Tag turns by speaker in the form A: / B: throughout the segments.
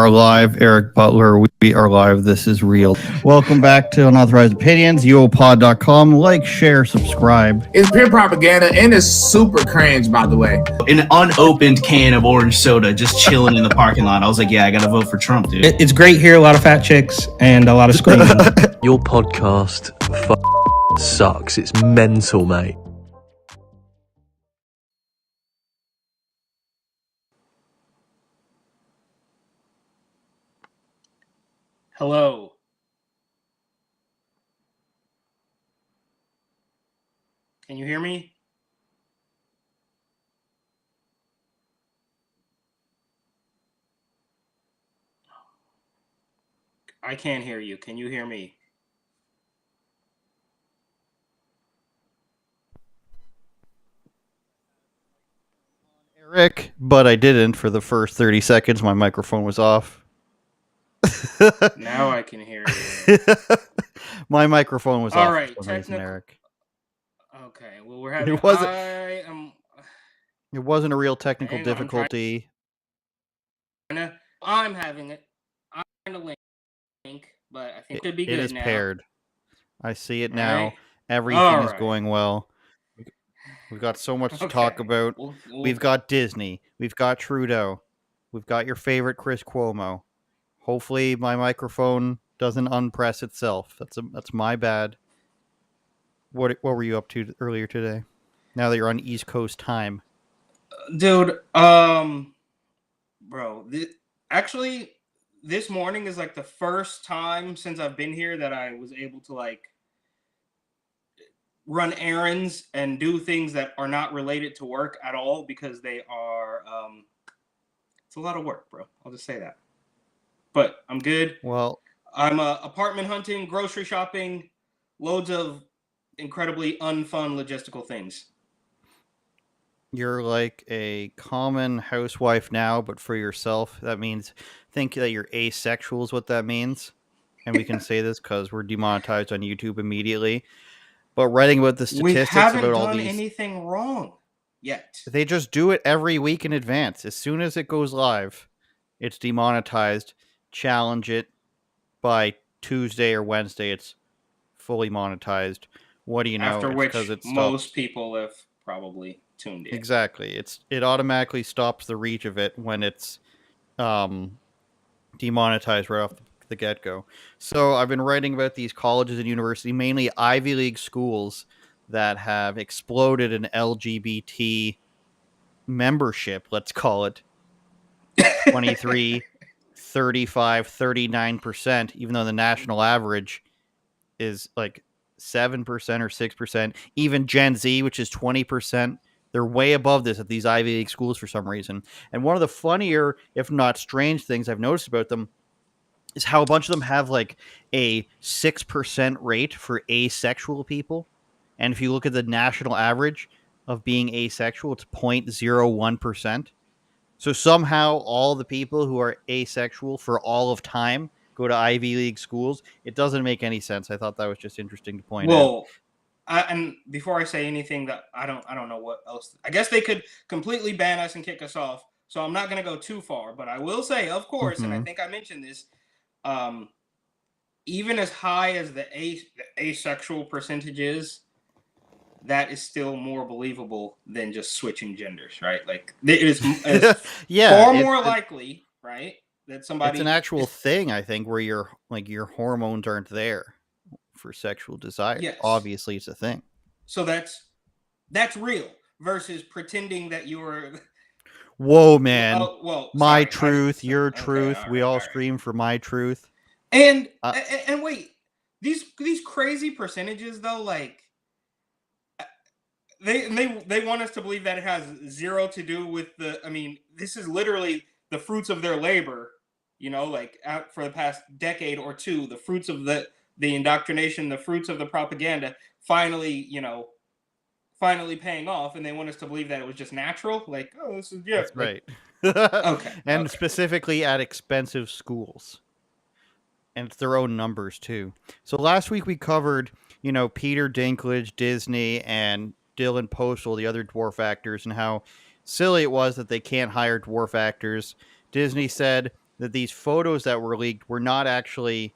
A: are live. Eric Butler, we are live. This is real. Welcome back to Unauthorized Opinions, uopod.com. Like, share, subscribe.
B: It's pure propaganda and it's super cringe, by the way.
C: An unopened can of orange soda just chilling in the parking lot. I was like, yeah, I gotta vote for Trump, dude.
D: It's great here, a lot of fat chicks and a lot of screaming.
E: Your podcast sucks. It's mental, mate.
D: Hello. Can you hear me? I can't hear you. Can you hear me?
A: Eric, but I didn't for the first 30 seconds. My microphone was off.
D: Now I can hear you.
A: My microphone was off.
D: All right,
A: for some reason, Eric.
D: Okay, well, we're having...
A: It wasn't a real technical difficulty.
D: I'm having it. I'm trying to link, but I think it should be good now.
A: It is paired. I see it now.
D: Right.
A: Everything is going well. We've got so much to talk about. We've got Disney. We've got Trudeau. We've got your favorite Chris Cuomo. Hopefully my microphone doesn't unpress itself. That's my bad. What were you up to earlier today? Now that you're on East Coast time.
D: Dude, bro, actually this morning is like the first time since I've been here that I was able to like run errands and do things that are not related to work at all because they are it's a lot of work, bro. I'll just say that. But I'm good.
A: Well,
D: I'm apartment hunting, grocery shopping, loads of incredibly unfun logistical things.
A: You're like a common housewife now, but for yourself. That means think that you're asexual is what that means. And we can say this because we're demonetized on YouTube immediately. But writing about the statistics
D: we haven't
A: about all
D: done
A: these,
D: anything wrong yet.
A: They just do it every week in advance. As soon as it goes live, it's demonetized. Challenge it by Tuesday or Wednesday. It's fully monetized. What do you know?
D: After which
A: it
D: most people have probably tuned in.
A: Exactly. It automatically stops the reach of it when it's demonetized right off the get-go. So I've been writing about these colleges and universities, mainly Ivy League schools, that have exploded in LGBT membership, let's call it 23, 35, 39%, even though the national average is like 7% or 6%. Even Gen Z, which is 20%, they're way above this at these Ivy League schools for some reason. And one of the funnier, if not strange, things I've noticed about them is how a bunch of them have like a 6% rate for asexual people. And if you look at the national average of being asexual, it's 0.01%. So somehow all the people who are asexual for all of time go to Ivy League schools. It doesn't make any sense. I thought that was just interesting to point out.
D: And before I say anything that I don't know what else. I guess they could completely ban us and kick us off. So I'm not going to go too far, but I will say, of course, and I think I mentioned this, even as high as the asexual percentage is, that is still more believable than just switching genders, right? Like it is far more likely, right, that somebody.
A: It's an actual thing, I think, where your hormones aren't there for sexual desire.
D: Yes.
A: Obviously, it's a thing.
D: So that's real versus pretending that you're.
A: Whoa, man! My
D: sorry,
A: truth, your truth. We all scream for my truth.
D: And wait, these crazy percentages though, like. They want us to believe that it has zero to do with the. I mean, this is literally the fruits of their labor, like out for the past decade or two, the fruits of the indoctrination, the fruits of the propaganda, finally paying off, and they want us to believe that it was just natural. Like, oh, this is
A: that's right.
D: Okay,
A: and specifically at expensive schools, and it's their own numbers too. So last week we covered, Peter Dinklage, Disney, and Dylan Postal, the other dwarf actors, and how silly it was that they can't hire dwarf actors. Disney said, that these photos that were leaked were not actually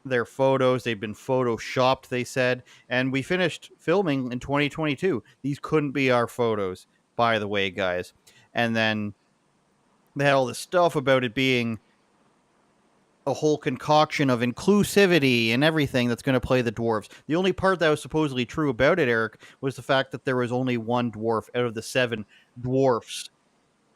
A: their photos. They've been photoshopped, they said. And we finished filming in 2022. These couldn't be our photos, by the way, guys. And then they had all this stuff about it being a whole concoction of inclusivity and everything that's going to play the dwarves. The only part that was supposedly true about it, Eric, was the fact that there was only one dwarf out of the 7 dwarfs.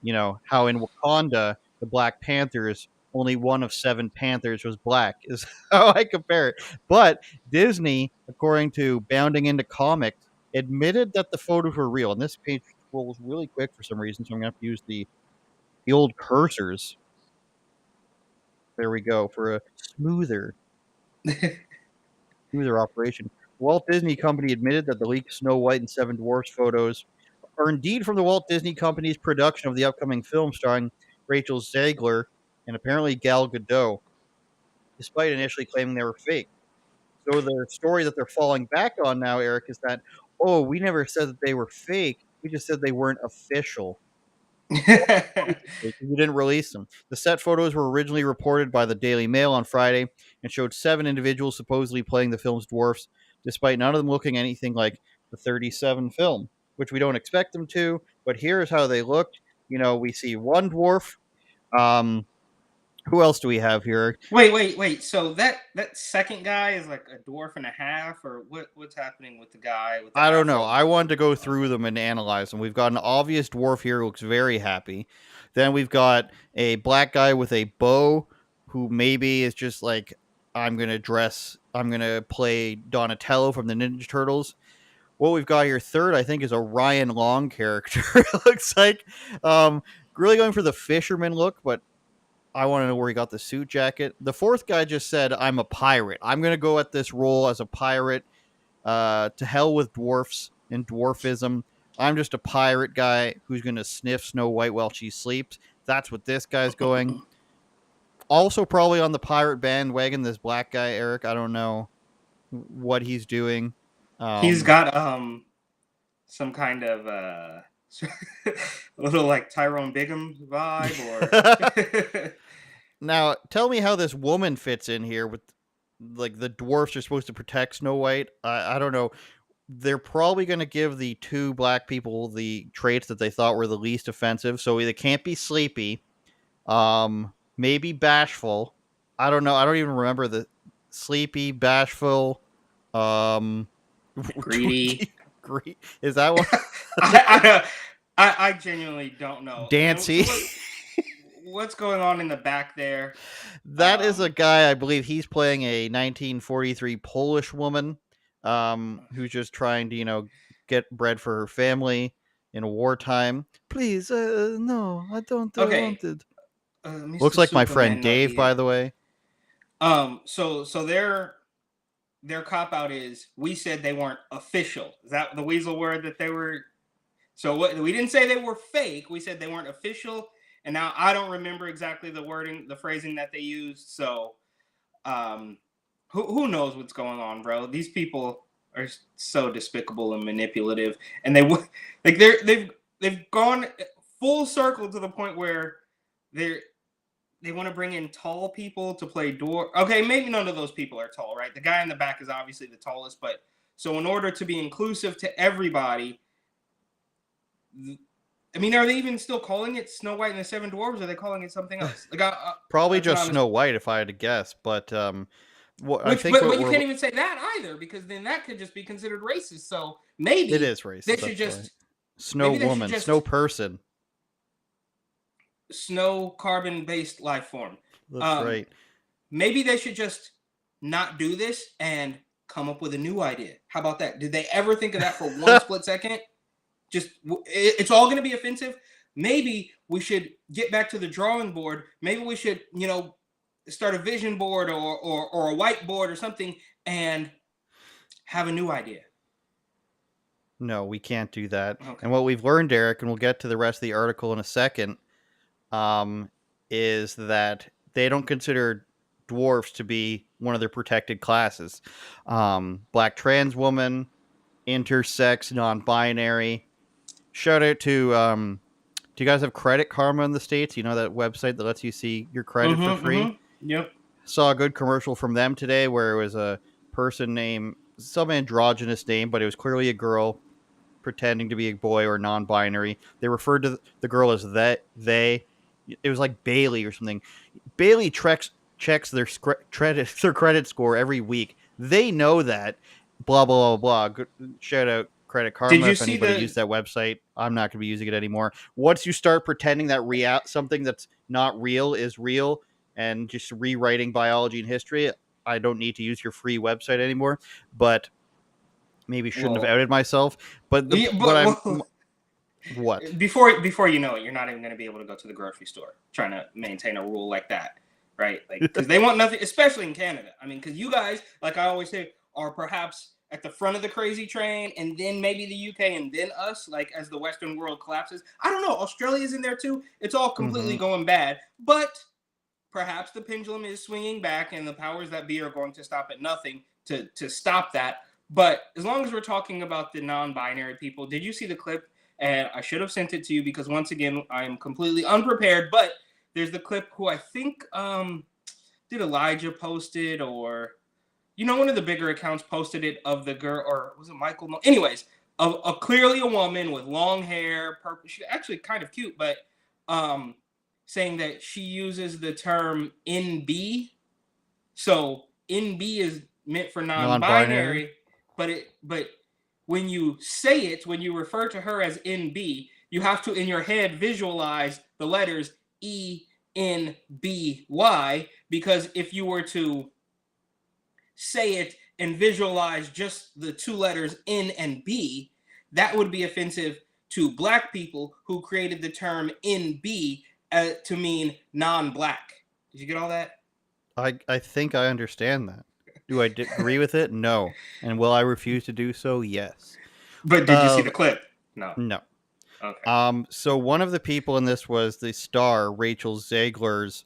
A: You know, how in Wakanda, the Black Panthers, only one of 7 Panthers was black, is how I compare it. But Disney, according to Bounding Into Comics, admitted that the photos were real. And this page scrolls really quick for some reason, so I'm going to have to use the old cursors. There we go, for a smoother operation. Walt Disney Company admitted that the leaked Snow White and 7 Dwarfs photos are indeed from the Walt Disney Company's production of the upcoming film starring Rachel Zegler and apparently Gal Gadot, despite initially claiming they were fake. So the story that they're falling back on now, Eric, is that, oh, we never said that they were fake. We just said they weren't official. We didn't release them. The set photos were originally reported by the Daily Mail on Friday and showed 7 individuals supposedly playing the film's dwarfs, despite none of them looking anything like the 37 film, which we don't expect them to. But here's how they looked. You know, we see one dwarf. Who else do we have here?
D: Wait. So that second guy is like a dwarf and a half, or what's happening with the guy? With the
A: I don't know.
D: afro?
A: I wanted to go through them and analyze them. We've got an obvious dwarf here who looks very happy. Then we've got a black guy with a bow who maybe is just like, I'm going to play Donatello from the Ninja Turtles. What we've got here third, I think, is a Ryan Long character. It looks like really going for the fisherman look, but I want to know where he got the suit jacket. The fourth guy just said, I'm a pirate. I'm going to go at this role as a pirate. To hell with dwarfs and dwarfism. I'm just a pirate guy who's going to sniff Snow White while she sleeps. That's what this guy's going. Also probably on the pirate bandwagon, this black guy, Eric. I don't know what he's doing.
D: He's got some kind of a little like Tyrone Bigham vibe, or
A: Now, tell me how this woman fits in here with, like, the dwarfs are supposed to protect Snow White. I don't know. They're probably going to give the 2 black people the traits that they thought were the least offensive. So they can't be sleepy. Maybe bashful. I don't know. I don't even remember the sleepy, bashful,
D: greedy.
A: Is that one?
D: I genuinely don't know.
A: Dancy.
D: What's going on in the back there?
A: That is a guy, I believe he's playing a 1943 Polish woman who's just trying to, you know, get bread for her family in a wartime. Please, no, I don't want it. Looks like my friend Dave, by the way.
D: So their cop out is, we said they weren't official. Is that the weasel word that they were? So what, we didn't say they were fake. We said they weren't official. And now I don't remember exactly the wording, the phrasing that they used. So, who knows what's going on, bro? These people are so despicable and manipulative, and they've gone full circle to the point where they want to bring in tall people to play dwarf. Okay, maybe none of those people are tall, right? The guy in the back is obviously the tallest, but so in order to be inclusive to everybody. I mean, are they even still calling it Snow White and the 7 Dwarves? Or are they calling it something else? Like,
A: probably just Snow White, if I had to guess. But
D: but you can't even say that either, because then that could just be considered racist. So maybe
A: it is racist.
D: They should just
A: Snow Woman, Snow Person,
D: Snow carbon-based life form.
A: That's right.
D: Maybe they should just not do this and come up with a new idea. How about that? Did they ever think of that for one split second? Just, it's all going to be offensive. Maybe we should get back to the drawing board. Maybe we should, you know, start a vision board or a whiteboard or something and have a new idea.
A: No, we can't do that.
D: Okay.
A: And what we've learned, Eric, and we'll get to the rest of the article in a second, is that they don't consider dwarfs to be one of their protected classes. Black trans woman, intersex, non-binary. Shout out to Do you guys have Credit Karma in the States? You know that website that lets you see your credit for free?
D: Yep.
A: Saw a good commercial from them today where it was a person named some androgynous name, but it was clearly a girl pretending to be a boy or non-binary. They referred to the girl as they. It was like Bailey or something. Bailey checks their credit score every week. They know that. Blah blah blah blah. Shout out Credit
D: Did
A: Karma
D: you
A: if
D: see
A: anybody
D: the?
A: used that website. I'm not going to be using it anymore. Once you start pretending that something that's not real is real and just rewriting biology and history, I don't need to use your free website anymore. But maybe shouldn't have
D: Well,
A: outed myself. But
D: yeah,
A: what
D: but
A: I'm
D: well,
A: what
D: before you know it, you're not even going to be able to go to the grocery store trying to maintain a rule like that, right? Like, because they want nothing, especially in Canada. I mean, because you guys, like I always say, are perhaps at the front of the crazy train, and then maybe the UK, and then us, like as the Western world collapses. I don't know. Australia's in there too. It's all completely
A: Mhm.
D: going bad, but perhaps the pendulum is swinging back, and the powers that be are going to stop at nothing to stop that. But as long as we're talking about the non-binary people, did you see the clip? And I should have sent it to you because once again I am completely unprepared. But there's the clip who I think did Elijah post it, or one of the bigger accounts posted it, of the girl, or was it Michael? No, anyways, of clearly a woman with long hair, purple. She's actually kind of cute, but um, saying that she uses the term NB. So NB is meant for
A: Non-binary.
D: non-binary, but when you say it, when you refer to her as NB, you have to in your head visualize the letters ENBY, because if you were to say it and visualize just the two letters N and B, that would be offensive to black people who created the term NB to mean non-black. Did you get all that?
A: I think I understand that. Do I agree with it? No. And will I refuse to do so? Yes.
D: But did you see the clip? No.
A: No.
D: Okay.
A: So one of the people in this was the star Rachel Zegler's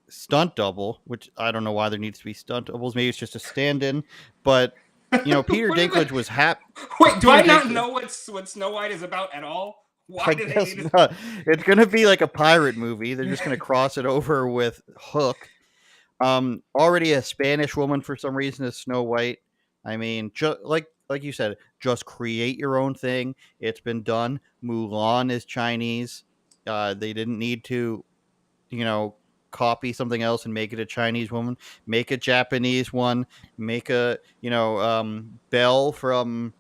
A: stunt double, which I don't know why there needs to be stunt doubles. Maybe it's just a stand-in. But Peter
D: What are
A: Dinklage
D: the-
A: was happy.
D: Wait, do
A: Peter
D: I not
A: Dinklage-
D: know what Snow White is about at all? Why
A: I
D: do they
A: guess
D: need to?
A: not. It's gonna be like a pirate movie. They're just gonna cross it over with Hook. Already a Spanish woman for some reason is Snow White. I mean, just like you said, just create your own thing. It's been done. Mulan is Chinese. They didn't need to, you know, copy something else and make it a Chinese woman. Make a Japanese one. Make a Belle from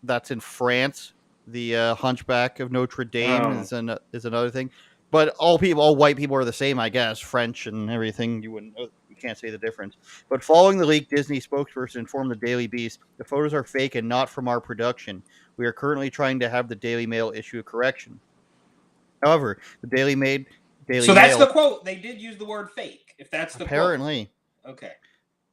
A: that's in France. The Hunchback of Notre Dame
D: Oh.
A: is another thing. But all white people are the same, I guess. French and everything, you can't say the difference. But following the leak, Disney spokesperson informed the Daily Beast the photos are fake and not from our production. We are currently trying to have the Daily Mail issue a correction. However, the Daily
D: So that's the
A: Mail
D: quote. They did use the word fake. If that's the
A: apparently
D: quote. Okay.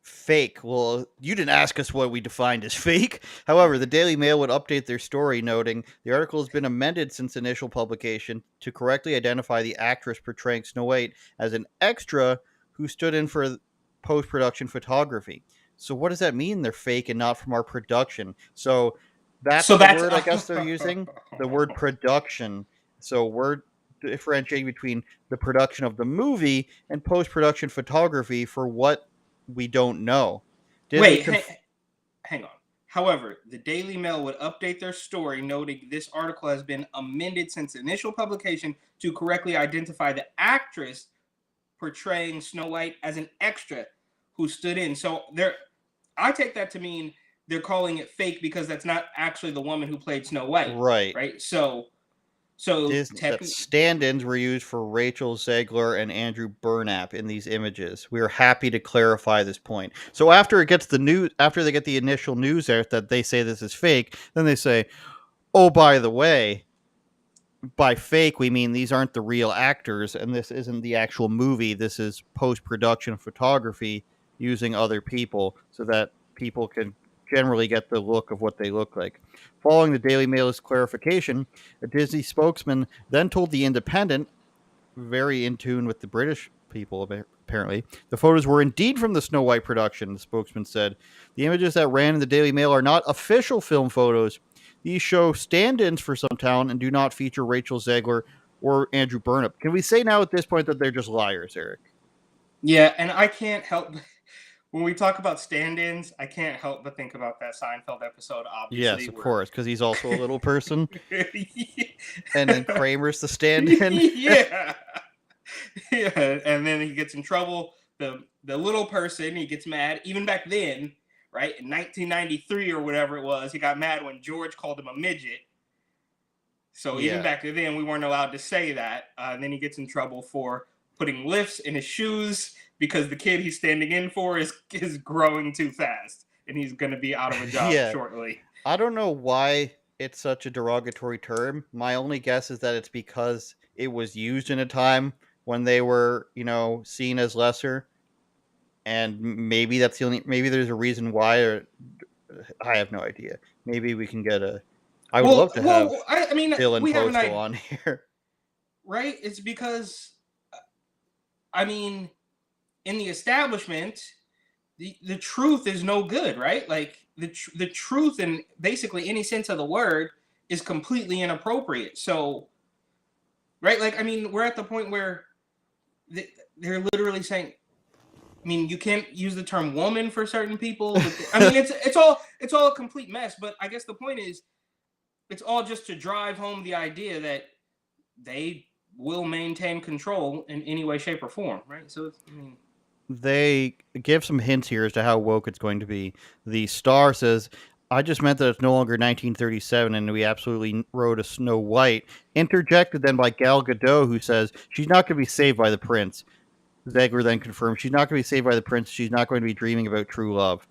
A: fake. Well, you didn't ask us what we defined as fake. However, the Daily Mail would update their story, noting the article has been amended since initial publication to correctly identify the actress portraying Snow White as an extra who stood in for post-production photography. So what does that mean? They're fake and not from our production. So that's
D: So
A: the
D: that's
A: word I guess they're using. The word production. So we're differentiating between the production of the movie and post-production photography for what we don't know.
D: Wait, hang on. However, the Daily Mail would update their story noting this article has been amended since initial publication to correctly identify the actress portraying Snow White as an extra who stood in. So I take that to mean they're calling it fake because that's not actually the woman who played Snow White.
A: Right.
D: Right? So
A: stand-ins were used for Rachel Zegler and Andrew Burnap in these images. We are happy to clarify this point. So after they get the initial news out that they say this is fake, then they say, "Oh, by the way, by fake we mean these aren't the real actors, and this isn't the actual movie. This is post-production photography using other people so that people can generally get the look of what they look like." Following the Daily Mail's clarification, a Disney spokesman then told The Independent, very in tune with the British people apparently, the photos were indeed from the Snow White production. The spokesman said, "The images that ran in the Daily Mail are not official film photos. these show stand-ins for some talent and do not feature Rachel Zegler or Andrew Burnham. Can we say now at this point that they're just liars, Eric?
D: Yeah, and I can't help when we talk about stand-ins, I can't help but think about that Seinfeld episode, obviously.
A: Yes, of course, because he's also a little person.
D: Yeah.
A: And then Kramer's the stand-in.
D: Yeah. Yeah, and then he gets in trouble. The little person, he gets mad. Even back then, right, in 1993 or whatever it was, he got mad when George called him a midget. So even back then, we weren't allowed to say that. And then he gets in trouble for putting lifts in his shoes because the kid he's standing in for is growing too fast, and he's going to be out of a job shortly.
A: I don't know why it's such a derogatory term. My only guess is that it's because it was used in a time when they were, seen as lesser. And maybe that's maybe there's a reason why, or I have no idea. Maybe we can get I would love to have Dylan
D: we have
A: Postal on here.
D: Right? It's because, in the establishment, the truth is no good, right? Like the truth in basically any sense of the word is completely inappropriate. So, right? Like, we're at the point where they're literally saying, you can't use the term woman for certain people. It's all a complete mess. But I guess the point is, it's all just to drive home the idea that they will maintain control in any way, shape, or form, right? So,
A: they give some hints here as to how woke it's going to be. The Star says, I just meant that it's no longer 1937 and we absolutely wrote a Snow White. Interjected then by Gal Gadot, who says she's not going to be saved by the prince. Zegler then confirms she's not going to be saved by the prince. She's not going to be dreaming about true love.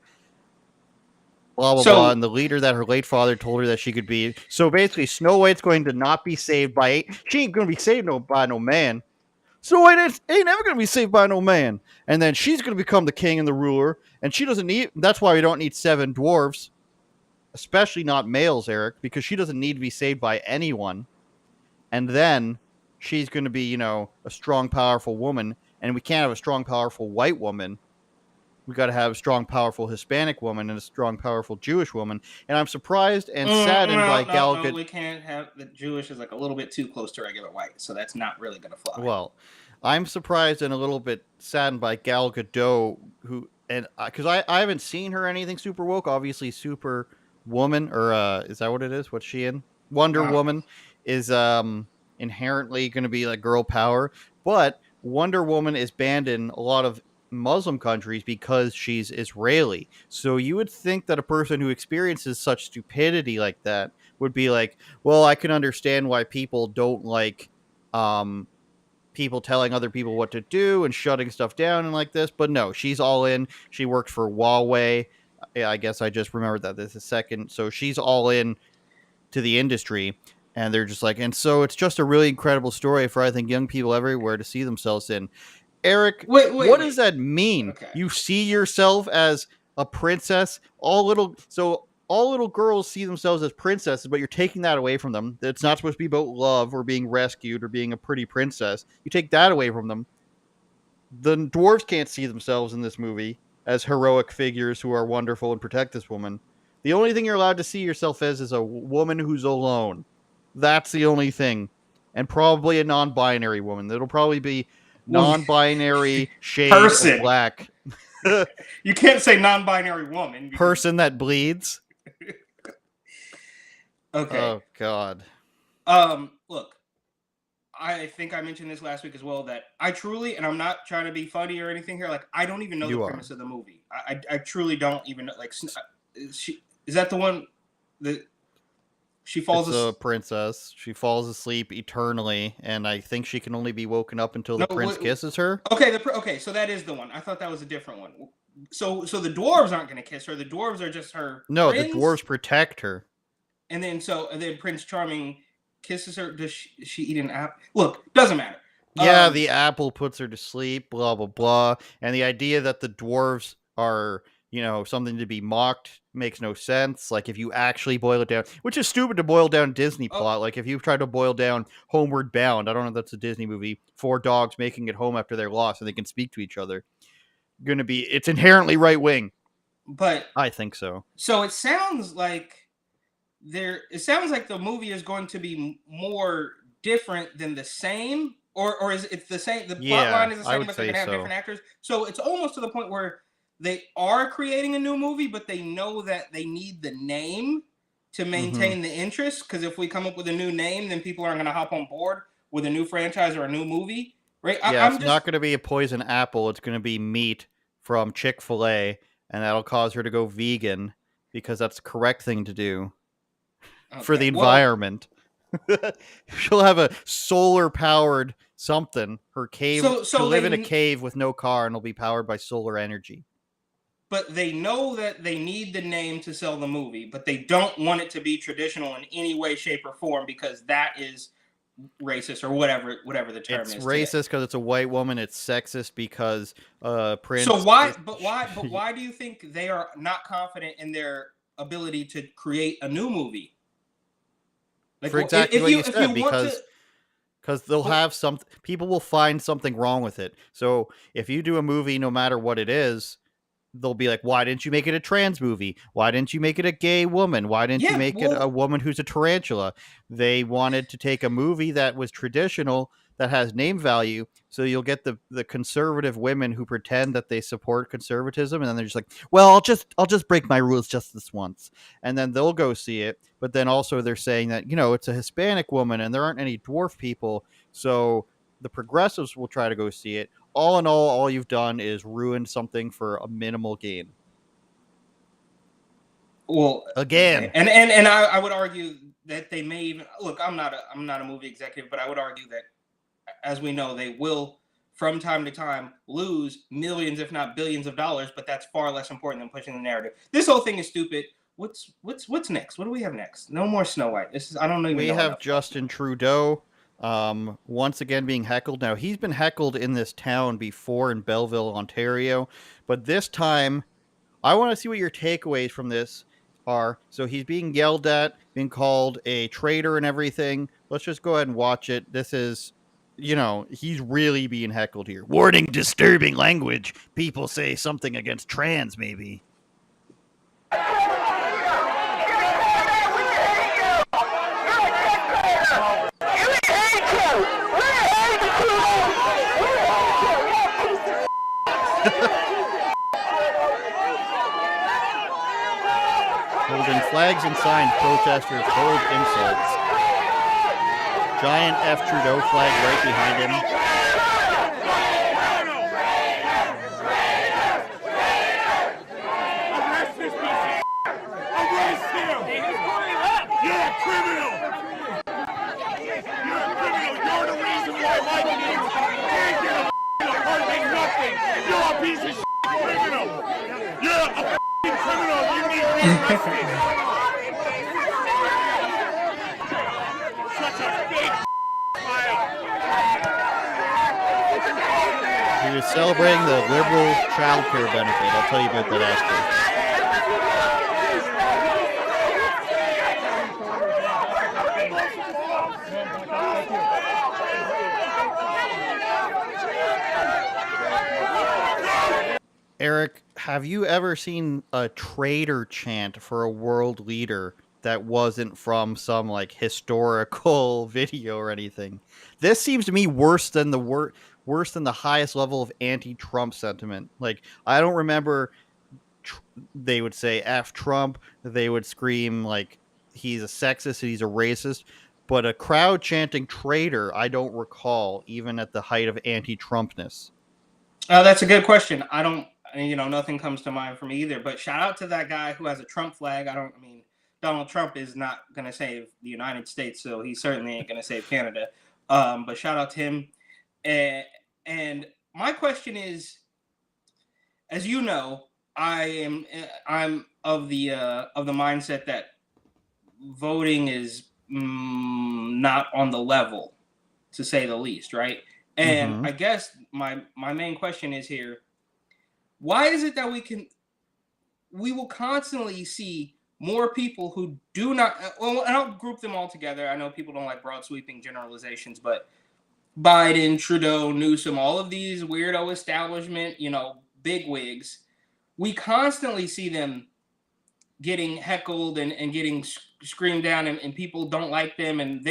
A: Blah, blah, blah. And the leader that her late father told her that she could be. So basically, Snow White's going to not be saved by... She ain't going to be saved by no man. Snow White ain't never going to be saved by no man. And then she's going to become the king and the ruler. And she doesn't need... That's why we don't need 7 dwarves. Especially not males, Eric. Because she doesn't need to be saved by anyone. And then she's going to be, a strong, powerful woman. And we can't have a strong, powerful white woman. We got to have a strong, powerful Hispanic woman and a strong, powerful Jewish woman. And I'm surprised and saddened by Gal Gadot.
D: No, we can't have the Jewish is like a little bit too close to regular white, so that's not really going to fly.
A: Well, I'm surprised and a little bit saddened by Gal Gadot, because I haven't seen her anything super woke. Obviously, Super Woman, or is that what it is? What's she in? Wonder Woman is inherently going to be like girl power, but Wonder Woman is banned in a lot of Muslim countries because she's Israeli. So you would think that a person who experiences such stupidity like that would be like, well, I can understand why people don't like people telling other people what to do and shutting stuff down and like this. But no, she's all in. She worked for Huawei. I guess I just remembered that this is second. So she's all in to the industry. And they're just like, and so it's just a really incredible story for, I think, young people everywhere to see themselves in. Eric, what does that mean? Okay. You see yourself as a princess? All little girls see themselves as princesses, but you're taking that away from them. It's not supposed to be about love or being rescued or being a pretty princess. You take that away from them. The dwarves can't see themselves in this movie as heroic figures who are wonderful and protect this woman. The only thing you're allowed to see yourself as is a woman who's alone. That's the only thing. And probably a non-binary woman. That'll probably be non-binary shade of black.
D: You can't say non-binary woman.
A: Person that bleeds.
D: Okay.
A: Oh, God.
D: Look, I think I mentioned this last week as well, that I truly, and I'm not trying to be funny or anything here, like, I don't even know the premise of the movie. I truly don't even know. Like, is that the one that... She falls
A: a princess. She falls asleep eternally, and I think she can only be woken up until the prince kisses her.
D: Okay, so that is the one. I thought that was a different one. So the dwarves aren't going to kiss her. The dwarves are just her.
A: No,
D: friends.
A: The dwarves protect her.
D: And then Prince Charming kisses her. Does she eat an apple? Look, doesn't matter.
A: Yeah, the apple puts her to sleep. Blah blah blah. And the idea that the dwarves are, something to be mocked makes no sense. Like, if you actually boil it down, which is stupid to boil down Disney plot. Like, if you try to boil down Homeward Bound, I don't know if that's a Disney movie, 4 dogs making it home after they're lost and they can speak to each other. It's inherently right wing.
D: But
A: I think so.
D: So it sounds like it sounds like the movie is going to be more different than the same, or is it the same? The plot line is the
A: I
D: same,
A: would
D: but they're
A: say
D: gonna have
A: so.
D: different actors. So it's almost to the point where they are creating a new movie, but they know that they need the name to maintain the interest. Because if we come up with a new name, then people aren't gonna hop on board with a new franchise or a new movie, right?
A: Yeah,
D: I'm
A: it's
D: just
A: not going to be a poison apple. It's going to be meat from Chick-fil-A, and that'll cause her to go vegan because that's the correct thing to do for the
D: okay. Well,
A: environment. She'll have a solar-powered something. Her cave.
D: so
A: She'll live in a
D: they,
A: cave with no car, and it'll be powered by solar energy.
D: but they know that they need the name to sell the movie, but they don't want it to be traditional in any way, shape, or form because that is racist or whatever the term
A: It's
D: is
A: racist because it's a white woman. It's sexist because Prince.
D: So why? But why do you think they are not confident in their ability to create a new movie? Like,
A: for exactly what you
D: if
A: said,
D: you want to,
A: because they'll have some people will find something wrong with it. So if you do a movie, no matter what it is, they'll be like, why didn't you make it a trans movie? Why didn't you make it a gay woman? Why didn't you
D: yeah,
A: make it a woman who's a tarantula? They wanted to take a movie that was traditional, that has name value, so you'll get the conservative women who pretend that they support conservatism, and then they're just like, well, I'll just break my rules just this once, and then they'll go see it. But then also they're saying that, it's a Hispanic woman and there aren't any dwarf people, so the progressives will try to go see it. All in all you've done is ruin something for a minimal gain.
D: well,
A: Again.
D: okay. And I would argue that they may even look. I'm not a movie executive, but I would argue that, as we know, they will from time to time lose millions, if not billions, of dollars. But that's far less important than pushing the narrative. This whole thing is stupid. What's next? What do we have next? No more Snow White. This is I don't even
A: We
D: know.
A: have Justin Trudeau once again being heckled. Now, he's been heckled in this town before in Belleville, Ontario, but this time I want to see what your takeaways from this are. So he's being yelled at, being called a traitor and everything. Let's just go ahead and watch it. This is, he's really being heckled here. Warning, disturbing language. People say something against trans, maybe. Holding flags and signs, protesters hold insults. Giant F Trudeau flag right behind him.
F: Arrest him! You're a criminal! You're a criminal! You're the reason why my kids can't get a apartment, nothing! You're a piece of criminal! You're a criminal! You need to be arrested! Such a fake smile!
A: He was celebrating the liberal child care benefit. I'll tell you about that after. Eric, have you ever seen a traitor chant for a world leader that wasn't from some like historical video or anything? This seems to me worse than worse than the highest level of anti-Trump sentiment. Like, I don't remember they would say F Trump, they would scream like he's a sexist, he's a racist, but a crowd chanting traitor, I don't recall, even at the height of anti-Trumpness.
D: That's a good question. I don't, nothing comes to mind for me either. But shout out to that guy who has a Trump flag. Donald Trump is not going to save the United States, so he certainly ain't going to save Canada. But shout out to him. And my question is, as you know, I'm of the mindset that voting is not on the level, to say the least, right? And I guess my main question is here: why is it that we will constantly see more people who do not? Well, and I'll group them all together. I know people don't like broad sweeping generalizations, but Biden, Trudeau, Newsom, all of these weirdo establishment, big wigs, we constantly see them getting heckled and getting scream down, and people don't like them, and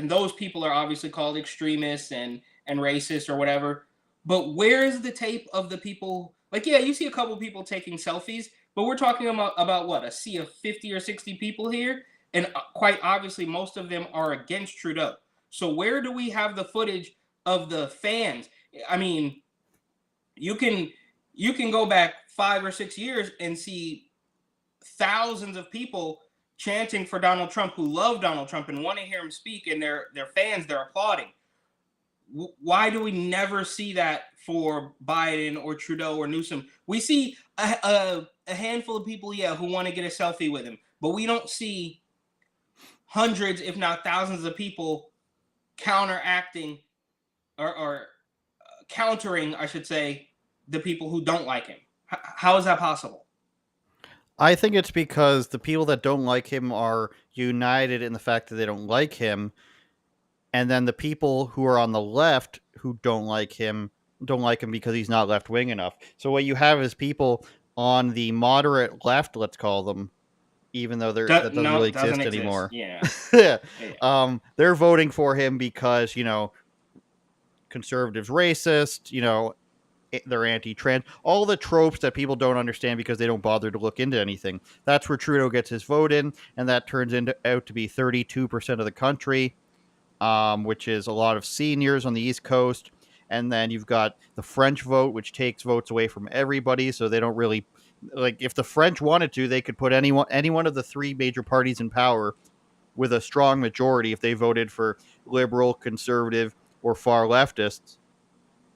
D: those people are obviously called extremists and racist or whatever. But where is the tape of the people? Like, yeah, you see a couple people taking selfies, but we're talking about what, a sea of 50 or 60 people here, and quite obviously most of them are against Trudeau. So where do we have the footage of the fans? I mean, you can go back 5 or 6 years and see thousands of people chanting for Donald Trump, who love Donald Trump and want to hear him speak, and they're fans, they're applauding. Why do we never see that for Biden or Trudeau or Newsom? We see a handful of people, yeah, who want to get a selfie with him, but we don't see hundreds, if not thousands, of people counteracting or countering, I should say, the people who don't like him. How is that possible?
A: I think it's because the people that don't like him are united in the fact that they don't like him, and then the people who are on the left who don't like him because he's not left wing enough. So what you have is people on the moderate left, let's call them, even though that doesn't really exist anymore.
D: Yeah.
A: Yeah.
D: Yeah.
A: They're voting for him because, conservatives racist, they're anti-trans, all the tropes that people don't understand because they don't bother to look into anything. That's where Trudeau gets his vote in, and that turns out to be 32% of the country, which is a lot of seniors on the East Coast. And then you've got the French vote, which takes votes away from everybody, so they don't really, like, if the French wanted to, they could put any one of the three major parties in power with a strong majority if they voted for liberal, conservative, or far leftists.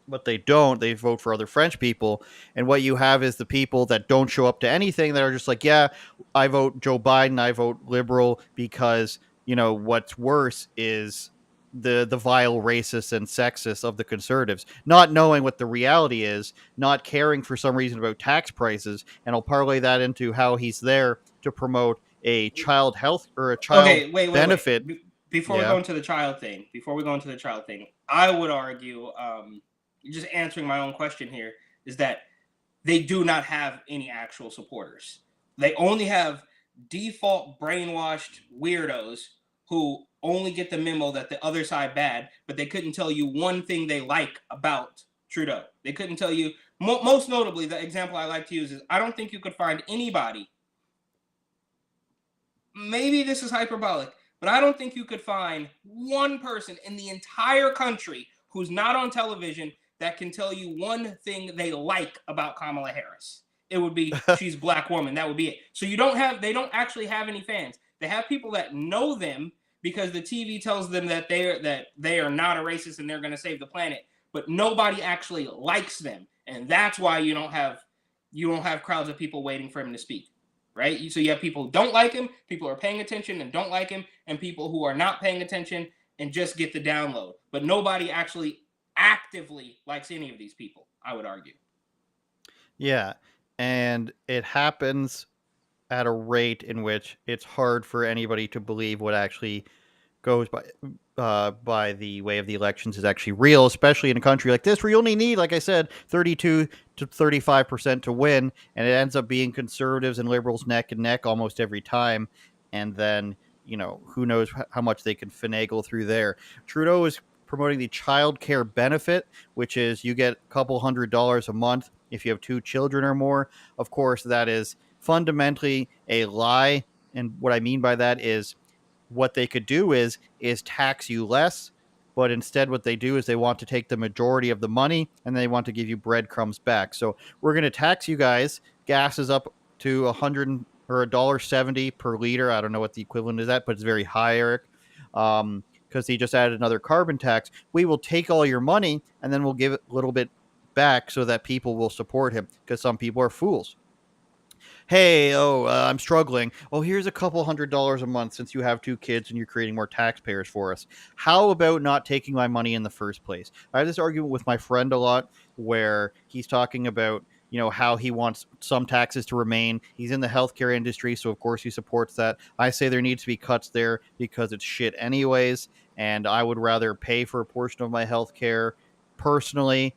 A: But they don't. They vote for other French people. And what you have is the people that don't show up to anything, that are just like, yeah, I vote Joe Biden, I vote liberal, because, what's worse is the vile racists and sexists of the conservatives, not knowing what the reality is, not caring for some reason about tax prices. And I'll parlay that into how he's there to promote a child health or a child benefit.
D: Before we go into the child thing, I would argue, just answering my own question here, is that they do not have any actual supporters. They only have default brainwashed weirdos who only get the memo that the other side bad, but they couldn't tell you one thing they like about Trudeau. They couldn't tell you, most notably, the example I like to use is, I don't think you could find anybody, maybe this is hyperbolic, but I don't think you could find one person in the entire country who's not on television that can tell you one thing they like about Kamala Harris. It would be, she's a black woman. That would be it. So they don't actually have any fans. They have people that know them because the TV tells them that they are not a racist and they're going to save the planet, but nobody actually likes them. And that's why you don't have crowds of people waiting for him to speak. Right? So you have people who don't like him, people who are paying attention and don't like him, and people who are not paying attention and just get the download. But nobody actually actively likes any of these people, I would argue.
A: Yeah, and it happens at a rate in which it's hard for anybody to believe what actually goes by the way of the elections is actually real, especially in a country like this where you only need, like I said, 32 to 35% to win, and it ends up being conservatives and liberals neck and neck almost every time. And then, who knows how much they can finagle through there. Trudeau is promoting the child care benefit, which is you get a couple $100s a month if you have 2 children or more. Of course, that is fundamentally a lie. And what I mean by that is, what they could do is tax you less, but instead what they do is they want to take the majority of the money and they want to give you breadcrumbs back. So we're going to tax you guys. Gas is up to $100 or $1.70 per liter. I don't know what the equivalent is at, but it's very high, Eric. Because he just added another carbon tax. We will take all your money and then we'll give it a little bit back so that people will support him, because some people are fools. Hey, I'm struggling. Oh, here's a couple $100s a month since you have 2 kids and you're creating more taxpayers for us. How about not taking my money in the first place? I have this argument with my friend a lot where he's talking about, how he wants some taxes to remain. He's in the healthcare industry, so of course he supports that. I say there needs to be cuts there because it's shit anyways, and I would rather pay for a portion of my healthcare personally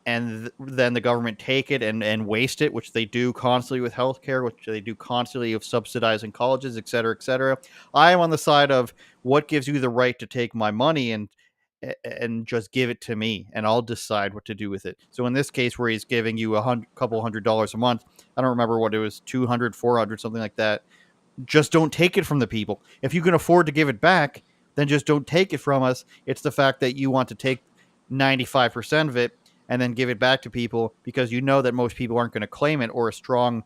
A: and then the government take it and waste it, which they do constantly with healthcare, which they do constantly of subsidizing colleges, et cetera, et cetera. I am on the side of what gives you the right to take my money and just give it to me, and I'll decide what to do with it. So in this case, where he's giving you couple $100 a month, I don't remember what it was, 200, 400, something like that. Just don't take it from the people. If you can afford to give it back, then just don't take it from us. It's the fact that you want to take 95% of it and then give it back to people because you know that most people aren't going to claim it, or a strong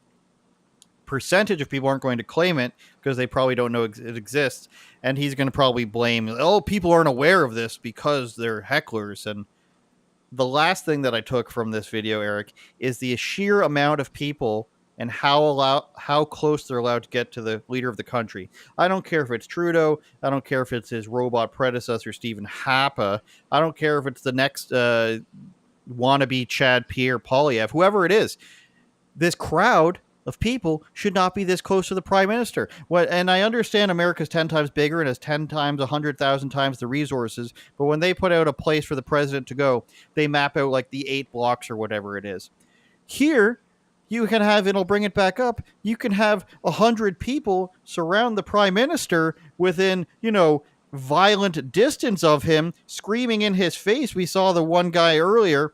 A: percentage of people aren't going to claim it because they probably don't know it exists. And he's going to probably blame, oh, people aren't aware of this because they're hecklers. And the last thing that I took from this video, Eric, is the sheer amount of people and how close they're allowed to get to the leader of the country. I don't care if it's Trudeau. I don't care if it's his robot predecessor, Stephen Happa. I don't care if it's the next wannabe Chad Pierre Polyev, whoever it is. This crowd of people should not be this close to the prime minister. And I understand America's 10 times bigger and has 10 times, 100,000 times the resources. But when they put out a place for the president to go, they map out like the 8 blocks or whatever it is. Here, you can have, it'll bring it back up, you can have 100 people surround the prime minister within, violent distance of him, screaming in his face. We saw the one guy earlier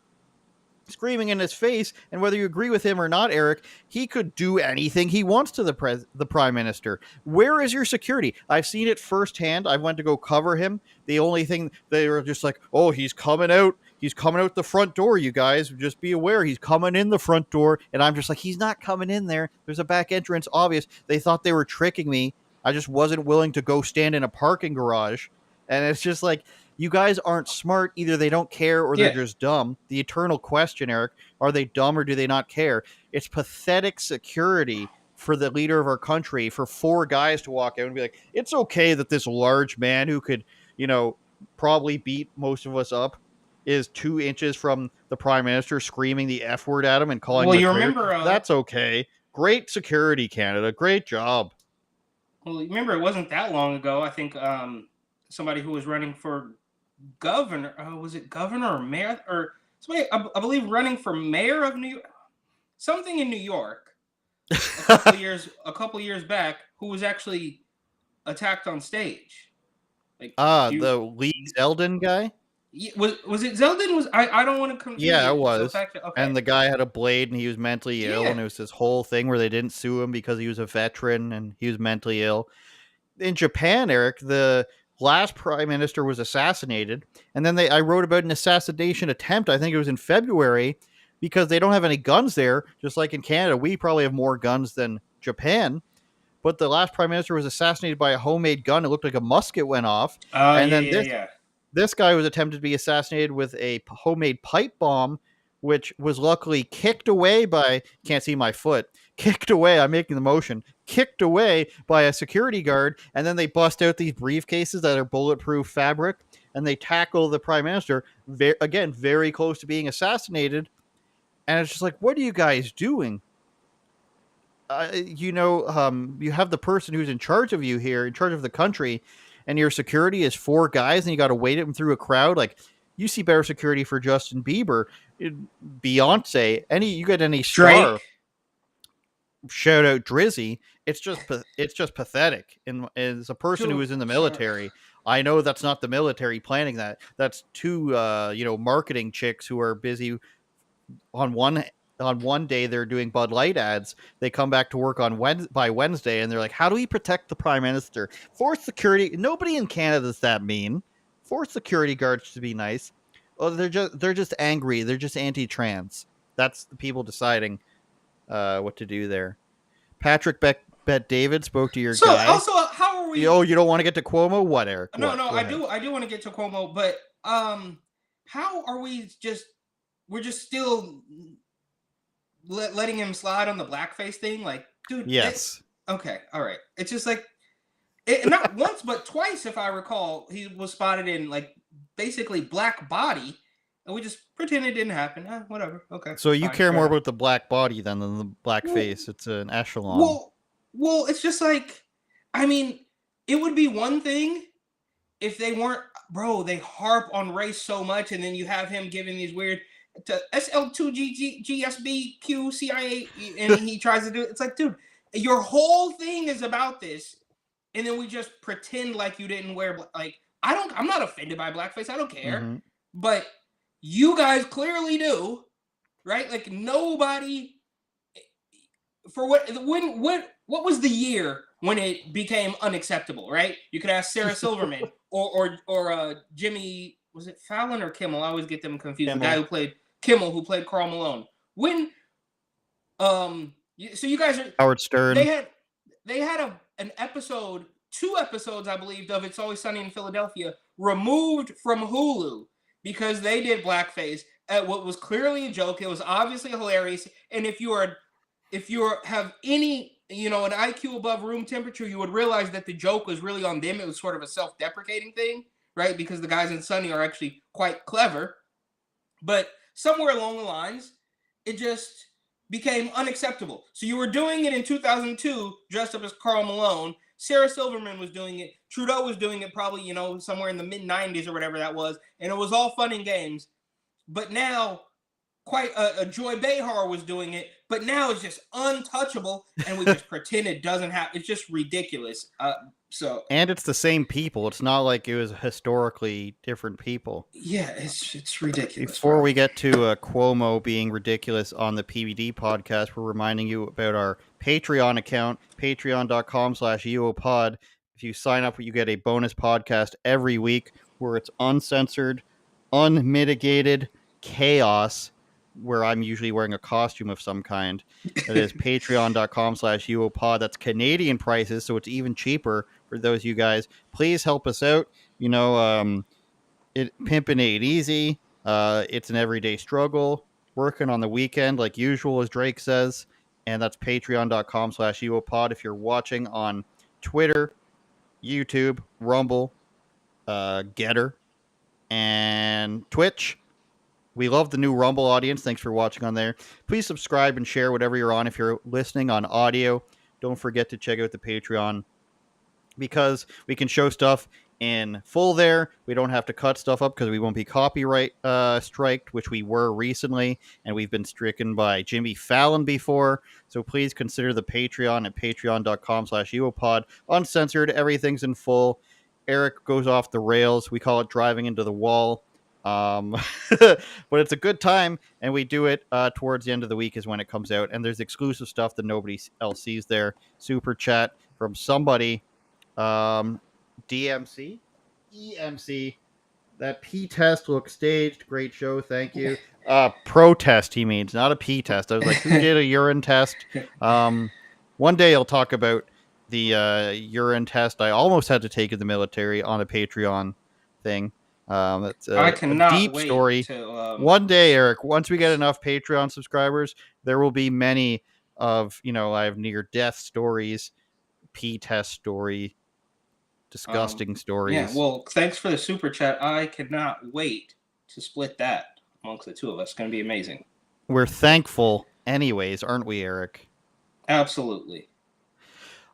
A: screaming in his face, and whether you agree with him or not, Eric, he could do anything he wants to the prime minister. Where is your security? I've seen it firsthand. I went to go cover him. The only thing, they were just like, oh, he's coming out the front door, you guys, just be aware, he's coming in the front door. And I'm just like, he's not coming in there, there's a back entrance, obvious. They thought they were tricking me. I just wasn't willing to go stand in a parking garage. And it's just like, you guys aren't smart. Either they don't care or they're just dumb. The eternal question, Eric, are they dumb or do they not care? It's pathetic security for the leader of our country for 4 guys to walk out and be like, it's okay that this large man who could, probably beat most of us up is 2 inches from the prime minister screaming the F word at him and calling him a traitor. Remember, that's okay. Great security, Canada. Great job.
D: Well, remember, it wasn't that long ago. I think somebody who was running for governor, was it governor or mayor, or somebody, I believe, running for mayor of New York, something in New York, a couple years back, who was actually attacked on stage. Like,
A: the Lee Zeldin guy.
D: Was it Zeldin? I don't want to confuse.
A: Yeah, it was.
D: So okay.
A: And the guy had a blade, and he was mentally ill, and it was this whole thing where they didn't sue him because he was a veteran and he was mentally ill. In Japan, Eric, the last prime minister was assassinated, and then I wrote about an assassination attempt. I think it was in February, because they don't have any guns there. Just like in Canada, we probably have more guns than Japan. But the last prime minister was assassinated by a homemade gun. It looked like a musket went off. This guy was attempted to be assassinated with a homemade pipe bomb, which was luckily kicked away by, can't see my foot, kicked away, I'm making the motion, kicked away by a security guard, and then they bust out these briefcases that are bulletproof fabric, and they tackle the prime minister, again, very close to being assassinated, and it's just like, what are you guys doing? You have the person who's in charge of you here, in charge of the country, and your security is 4 guys, and you got to wait him through a crowd. Like, you see better security for Justin Bieber, Beyonce, you get any star.
D: Drake.
A: Shout out Drizzy. It's just pathetic. And as a person who was in the military, I know that's not the military planning that. That's 2 marketing chicks who are busy on one day they're doing Bud Light ads. They come back to work by Wednesday, and they're like, how do we protect the prime minister? Force security. Nobody in Canada is that mean. Force security guards to be nice. Oh, they're just angry. They're just anti-trans. That's the people deciding what to do there. Patrick Bet-David spoke to your guy.
D: So also, how are we?
A: Oh, you don't want to get to Cuomo? What, Eric?
D: No, I do want to get to Cuomo, but how are we we're just still letting him slide on the blackface thing? Like, dude.
A: Yes.
D: Okay. All right. It's just like, not once, but twice, if I recall, he was spotted in like basically black body, and we just pretend it didn't happen. Whatever. Okay.
A: So you care more about the black body than the black face. It's an echelon.
D: Well, it's just like, I mean, it would be one thing if they weren't, bro, they harp on race so much, and then you have him giving these weird, to SL2GSB CIA, and he tries to do it. It's like, dude, your whole thing is about this, and then we just pretend like you didn't wear like I'm not offended by blackface. I don't care,
A: Mm-hmm.
D: but you guys clearly do, right? Like nobody. For what was the year when it became unacceptable, right? You could ask Sarah Silverman or Jimmy, was it Fallon or Kimmel? I always get them confused.
A: Kimmel.
D: The guy who played Kimmel, who played Karl Malone. When so you guys are
A: Howard Stern.
D: They had an episode, 2 episodes, I believe, of It's Always Sunny in Philadelphia removed from Hulu because they did blackface at what was clearly a joke. It was obviously hilarious, and if you have any, an IQ above room temperature, you would realize that the joke was really on them. It was sort of a self-deprecating thing, right? Because the guys in Sunny are actually quite clever. But somewhere along the lines, it just became unacceptable. So you were doing it in 2002, dressed up as Karl Malone. Sarah Silverman was doing it. Trudeau was doing it probably, somewhere in the mid-90s or whatever that was. And it was all fun and games. But now, quite a Joy Behar was doing it, but now it's just untouchable, and we just pretend it doesn't happen. It's just ridiculous. And
A: it's the same people. It's not like it was historically different people.
D: Yeah, it's ridiculous.
A: Before we get to Cuomo being ridiculous on the PBD podcast, we're reminding you about our Patreon account, patreon.com/UOPod. If you sign up, you get a bonus podcast every week where it's uncensored, unmitigated chaos, where I'm usually wearing a costume of some kind. That is patreon.com/UOPod. That's Canadian prices, so it's even cheaper for those of you guys. Please help us out. Pimping ain't easy. It's an everyday struggle. Working on the weekend, like usual, as Drake says. And that's patreon.com/UOPod. If you're watching on Twitter, YouTube, Rumble, Getter, and Twitch, we love the new Rumble audience. Thanks for watching on there. Please subscribe and share whatever you're on. If you're listening on audio, don't forget to check out the Patreon, because we can show stuff in full there. We don't have to cut stuff up because we won't be copyright striked, which we were recently, and we've been stricken by Jimmy Fallon before. So please consider the Patreon at patreon.com/UOPod. Uncensored, everything's in full. Eric goes off the rails. We call it driving into the wall. But it's a good time, and we do it towards the end of the week is when it comes out, and there's exclusive stuff that nobody else sees there. Super chat from somebody, EMC, that P test looks staged. Great show, thank you. Protest, he means, not a P test. I was like, who did a urine test? One day I'll talk about the urine test I almost had to take in the military on a Patreon thing. That's
D: I cannot
A: deep
D: wait
A: story. One day, Eric, once we get enough Patreon subscribers, there will be many of, I have near-death stories, P-test story, disgusting stories.
D: Yeah, well, thanks for the super chat. I cannot wait to split that amongst the two of us. It's going to be amazing.
A: We're thankful anyways, aren't we, Eric?
D: Absolutely.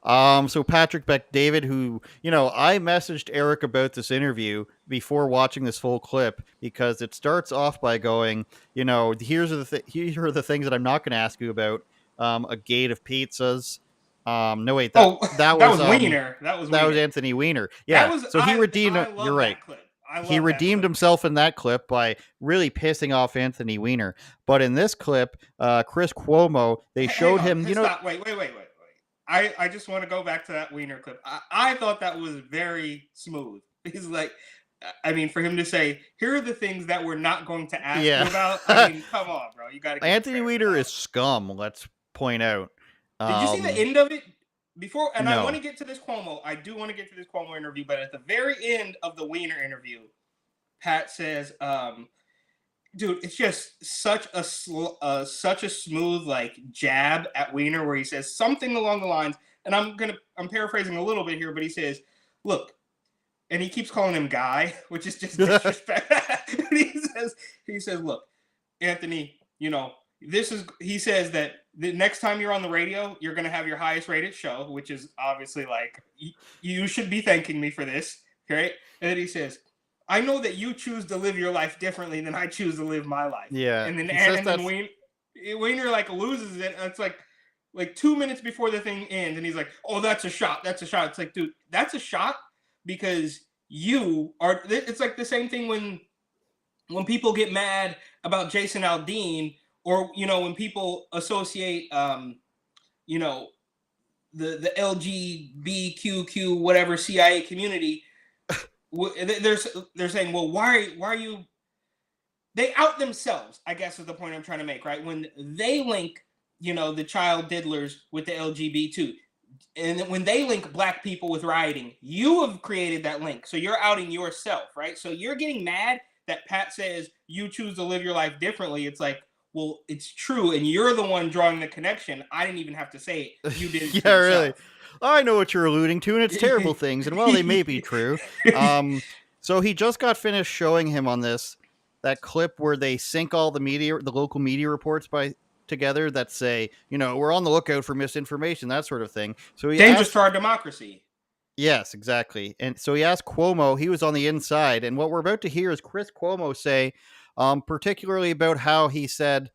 A: So Patrick Beck David, who, I messaged Eric about this interview before watching this full clip, because it starts off by going, here are the things that I'm not going to ask you about. A gate of pizzas. No, wait, that was
D: Weiner. That was
A: Anthony Weiner. Yeah. He redeemed it. You're right. He redeemed himself in that clip by really pissing off Anthony Weiner. But in this clip, Chris Cuomo, they showed him,
D: Stop. Wait. I just want to go back to that Weiner clip. I thought that was very smooth. He's like, for him to say, here are the things that we're not going to ask you about. Come on, bro. You got to.
A: Anthony Weiner is scum. Let's point out.
D: Did you see the end of it? Before, and
A: no.
D: I want to get to this Cuomo. I do want to get to this Cuomo interview, but at the very end of the Weiner interview, Pat says, dude, it's just such a smooth jab at Weiner, where he says something along the lines, and I'm paraphrasing a little bit here, but he says, look, and he keeps calling him Guy, which is just disrespect. he says, look, Anthony, he says that the next time you're on the radio, you're going to have your highest rated show, which is obviously you should be thanking me for this. Okay. And then he says, I know that you choose to live your life differently than I choose to live my life.
A: Yeah.
D: And then Wiener like loses it. And it's like 2 minutes before the thing ends, and he's like, "Oh, that's a shot. That's a shot." It's like, dude, that's a shot because you are. It's like the same thing when people get mad about Jason Aldean, or when people associate, the LGBTQ whatever CIA community. They're saying, well, why are you? They out themselves, I guess, is the point I'm trying to make, right? When they link, the child diddlers with the LGBT, and when they link black people with rioting, you have created that link. So you're outing yourself, right? So you're getting mad that Pat says you choose to live your life differently. It's like, well, it's true, and you're the one drawing the connection. I didn't even have to say it. You did it.
A: Yeah, really. I know what you're alluding to, and it's terrible things, and well, they may be true. So he just got finished showing him on that clip where they sync all the local media reports together that say, we're on the lookout for misinformation, that sort of thing. So he
D: dangerous to our democracy.
A: Yes, exactly. And so he asked Cuomo, he was on the inside, and what we're about to hear is Chris Cuomo say, particularly about how he said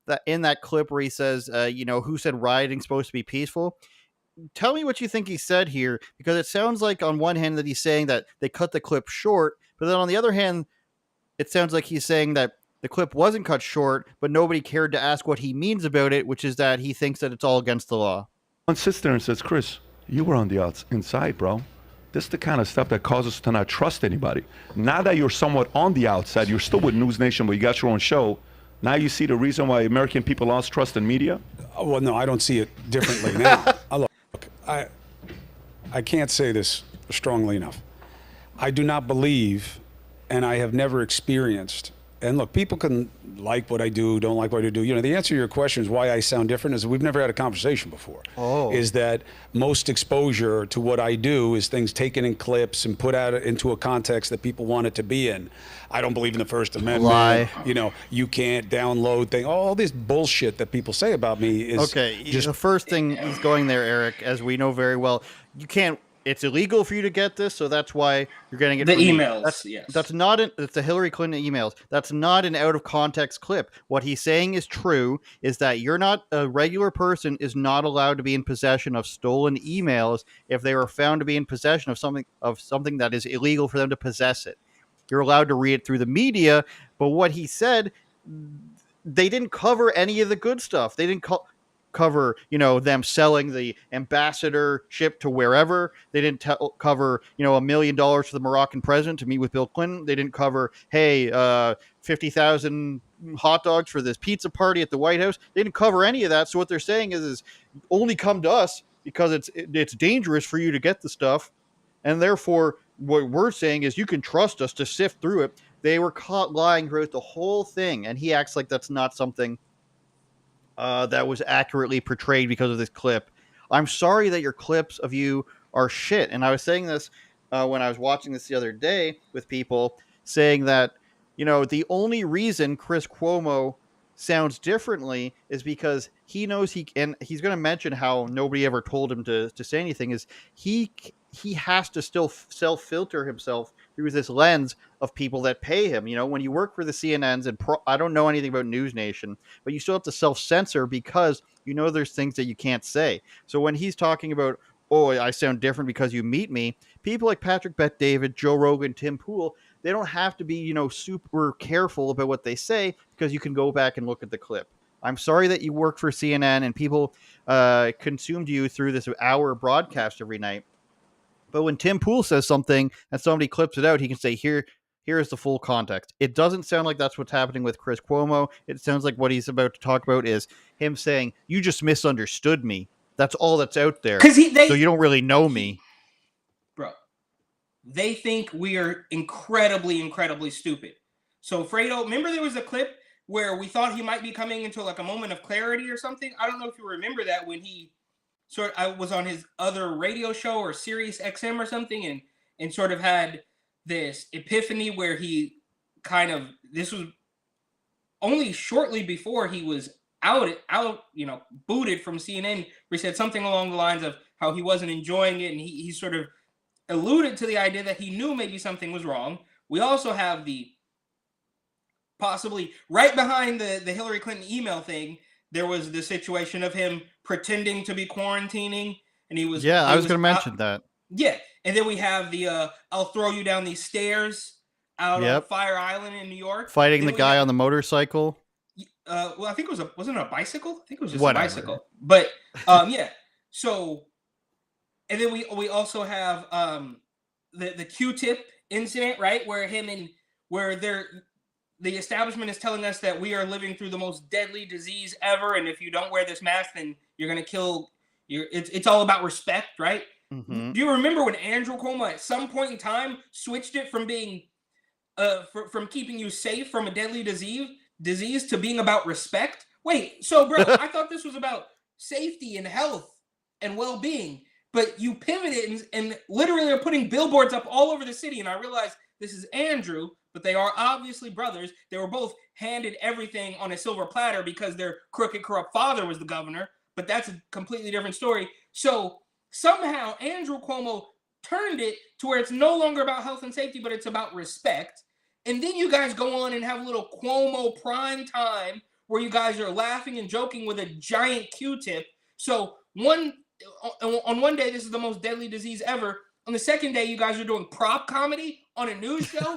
A: that in that clip where he says, who said rioting's supposed to be peaceful? Tell me what you think he said here, because it sounds like on one hand that he's saying that they cut the clip short, but then on the other hand, it sounds like he's saying that the clip wasn't cut short, but nobody cared to ask what he means about it, which is that he thinks that it's all against the law.
G: One sits there and says, Chris, you were on the inside, bro. This is the kind of stuff that causes us to not trust anybody. Now that you're somewhat on the outside, you're still with News Nation, but you got your own show. Now you see the reason why American people lost trust in media?
H: Well, no, I don't see it differently now. Look, I can't say this strongly enough. I do not believe, and I have never experienced, and look, people can like what I do, don't like what I do. The answer to your question is why I sound different is we've never had a conversation before.
A: Oh.
H: Is that most exposure to what I do is things taken in clips and put out into a context that people want it to be in. I don't believe in the First Amendment.
A: Lie.
H: You can't download things. All this bullshit that people say about me is
A: okay.
H: Just
A: the first thing is going there, Eric, as we know very well. You can't. It's illegal for you to get this, so that's why you're getting it.
D: The
A: from
D: emails,
A: me.
D: yes.
A: That's not it's the Hillary Clinton emails. That's not an out of context clip. What he's saying is true. Is that you're not a regular person is not allowed to be in possession of stolen emails if they were found to be in possession of something that is illegal for them to possess it. You're allowed to read it through the media, but what he said, they didn't cover any of the good stuff. They didn't cover, them selling the ambassadorship to wherever. They didn't cover, $1 million to the Moroccan president to meet with Bill Clinton. They didn't cover, hey, 50,000 hot dogs for this pizza party at the White House. They didn't cover any of that. So what they're saying is only come to us because it's dangerous for you to get the stuff. And therefore, what we're saying is you can trust us to sift through it. They were caught lying throughout the whole thing. And he acts like that's not something that was accurately portrayed because of this clip. I'm sorry that your clips of you are shit. And I was saying this when I was watching this the other day with people saying that, the only reason Chris Cuomo sounds differently is because he knows he's going to mention how nobody ever told him to say anything, is he has to still self-filter himself through this lens of people that pay him. When you work for the CNNs and I don't know anything about News Nation, but you still have to self-censor because there's things that you can't say. So when he's talking about, oh, I sound different because you meet me, people like Patrick Bet-David, Joe Rogan, Tim Pool, they don't have to be, super careful about what they say because you can go back and look at the clip. I'm sorry that you work for CNN and people consumed you through this hour broadcast every night. But when Tim Pool says something and somebody clips it out, he can say, here is the full context. It doesn't sound like that's what's happening with Chris Cuomo. It sounds like what he's about to talk about is him saying, you just misunderstood me. That's all that's out there. So you don't really know me.
D: Bro, they think we are incredibly, incredibly stupid. So Fredo, remember there was a clip where we thought he might be coming into like a moment of clarity or something? I don't know if you remember that when he I was on his other radio show or Sirius XM or something and sort of had this epiphany where he this was only shortly before he was out, booted from CNN, where he said something along the lines of how he wasn't enjoying it. And he sort of alluded to the idea that he knew maybe something was wrong, we also have the possibly right behind the Hillary Clinton email thing. There was the situation of him pretending to be quarantining, and he was.
A: Yeah,
D: he
A: I was going to mention that.
D: Yeah, and then we have the I'll throw you down these stairs out on
A: Yep.
D: Fire Island in New York.
A: Fighting
D: Then
A: the
D: we
A: guy
D: have-
A: on the motorcycle.
D: well, I think wasn't it a bicycle? I think it was just
A: Whatever.
D: a bicycle. But yeah. So, and then we also have the Q-tip incident, right, where the establishment is telling us that we are living through the most deadly disease ever, and if you don't wear this mask, then you're gonna kill. It's all about respect, right?
A: Mm-hmm.
D: Do you remember when Andrew Cuomo at some point in time switched it from being from keeping you safe from a deadly disease to being about respect? Wait, so bro, I thought this was about safety and health and well-being, but you pivoted and literally are putting billboards up all over the city, and I realized this is Andrew, but they are obviously brothers. They were both handed everything on a silver platter because their crooked, corrupt father was the governor, but that's a completely different story. So somehow Andrew Cuomo turned it to where it's no longer about health and safety, but it's about respect. And then you guys go on and have a little Cuomo prime time where you guys are laughing and joking with a giant Q-tip. So on one day, this is the most deadly disease ever. On the second day, you guys are doing prop comedy on a news show.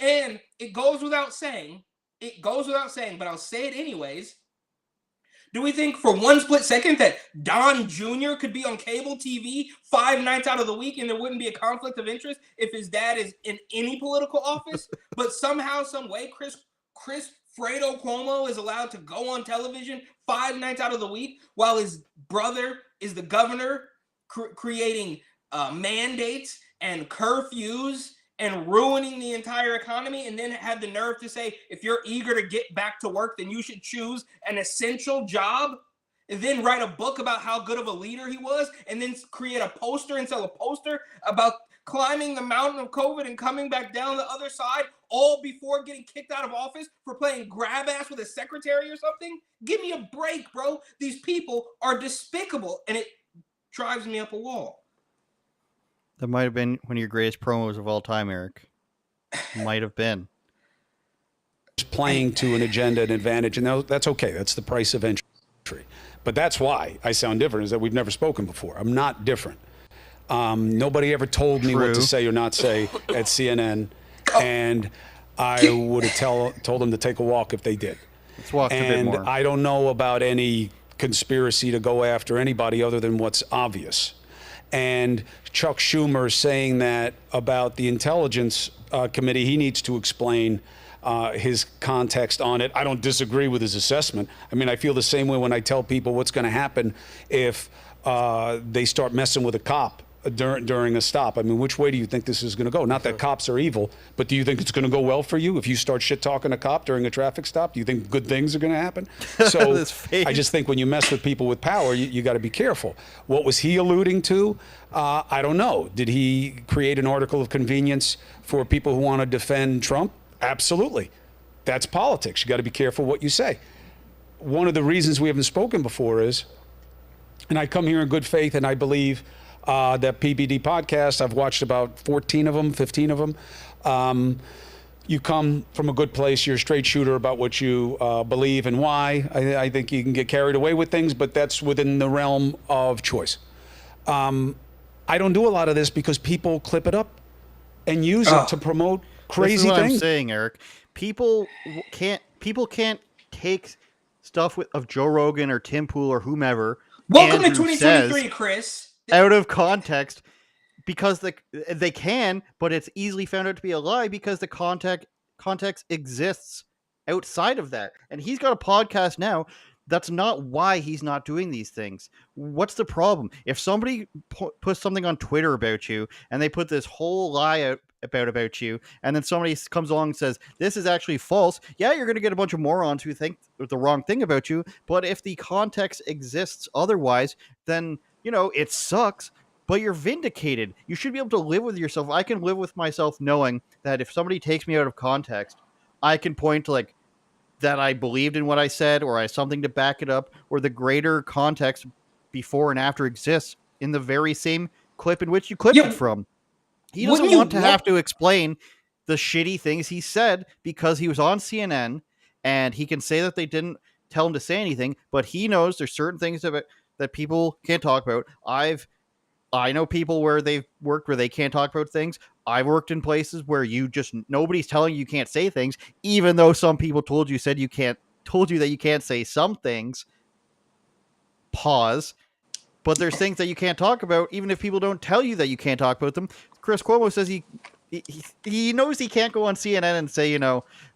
D: and it goes without saying, but I'll say it anyways. Do we think for one split second that Don Jr. could be on cable TV 5 nights out of the week and there wouldn't be a conflict of interest if his dad is in any political office? But somehow, some way, Chris Fredo Cuomo is allowed to go on television 5 nights out of the week while his brother is the governor creating mandates and curfews and ruining the entire economy, and then had the nerve to say, if you're eager to get back to work, then you should choose an essential job, and then write a book about how good of a leader he was, and then create a poster and sell a poster about climbing the mountain of COVID and coming back down the other side, all before getting kicked out of office for playing grab ass with a secretary or something? Give me a break, bro. These people are despicable, and it drives me up a wall.
A: That might have been one of your greatest promos of all time, Eric. Might have been.
H: Playing to an agenda and advantage, and that's okay. That's the price of entry. But that's why I sound different, is that we've never spoken before. I'm not different. Nobody ever told me what to say or not say at CNN, and I would have told them to take a walk if they did.
A: Let's walk a bit more.
H: I don't know about any conspiracy to go after anybody other than what's obvious. And Chuck Schumer saying that about the Intelligence Committee, he needs to explain his context on it. I don't disagree with his assessment. I mean, I feel the same way when I tell people what's going to happen if they start messing with a cop during a stop. I mean, which way do you think this is going to go? Not that cops are evil, but do you think it's going to go well for you if you start shit talking a cop during a traffic stop? Do you think good things are going to happen? So I just think when you mess with people with power, you got to be careful. What was he alluding to? I don't know. Did he create an article of convenience for people who want to defend Trump? Absolutely. That's politics. You got to be careful what you say. One of the reasons we haven't spoken before is, and I come here in good faith, and I believe that PBD podcast, I've watched about 14 of them, 15 of them. You come from a good place. You're a straight shooter about what you believe and why. I think you can get carried away with things, but that's within the realm of choice. I don't do a lot of this because people clip it up and use it to promote crazy
A: this is what
H: things.
A: I'm saying, Eric. People can't take stuff of Joe Rogan or Tim Pool or whomever.
D: Welcome
A: Andrew
D: to 2023, Chris.
A: Out of context, because they can, but it's easily found out to be a lie because the context exists outside of that. And he's got a podcast now. That's not why he's not doing these things. What's the problem? If somebody puts something on Twitter about you and they put this whole lie out about you, and then somebody comes along and says, this is actually false, yeah, you're going to get a bunch of morons who think the wrong thing about you. But if the context exists otherwise, then, it sucks, but you're vindicated. You should be able to live with yourself. I can live with myself knowing that if somebody takes me out of context, I can point to that I believed in what I said, or I have something to back it up, or the greater context before and after exists in the very same clip in which you clipped it from. He doesn't want to have to explain the shitty things he said because he was on CNN, and he can say that they didn't tell him to say anything, but he knows there's certain things that people can't talk about. I know people where they've worked where they can't talk about things. I've worked in places where nobody's telling you can't say things, even though some people told you that you can't say some things. Pause. But there's things that you can't talk about, even if people don't tell you that you can't talk about them. Chris Cuomo says he knows he can't go on CNN and say,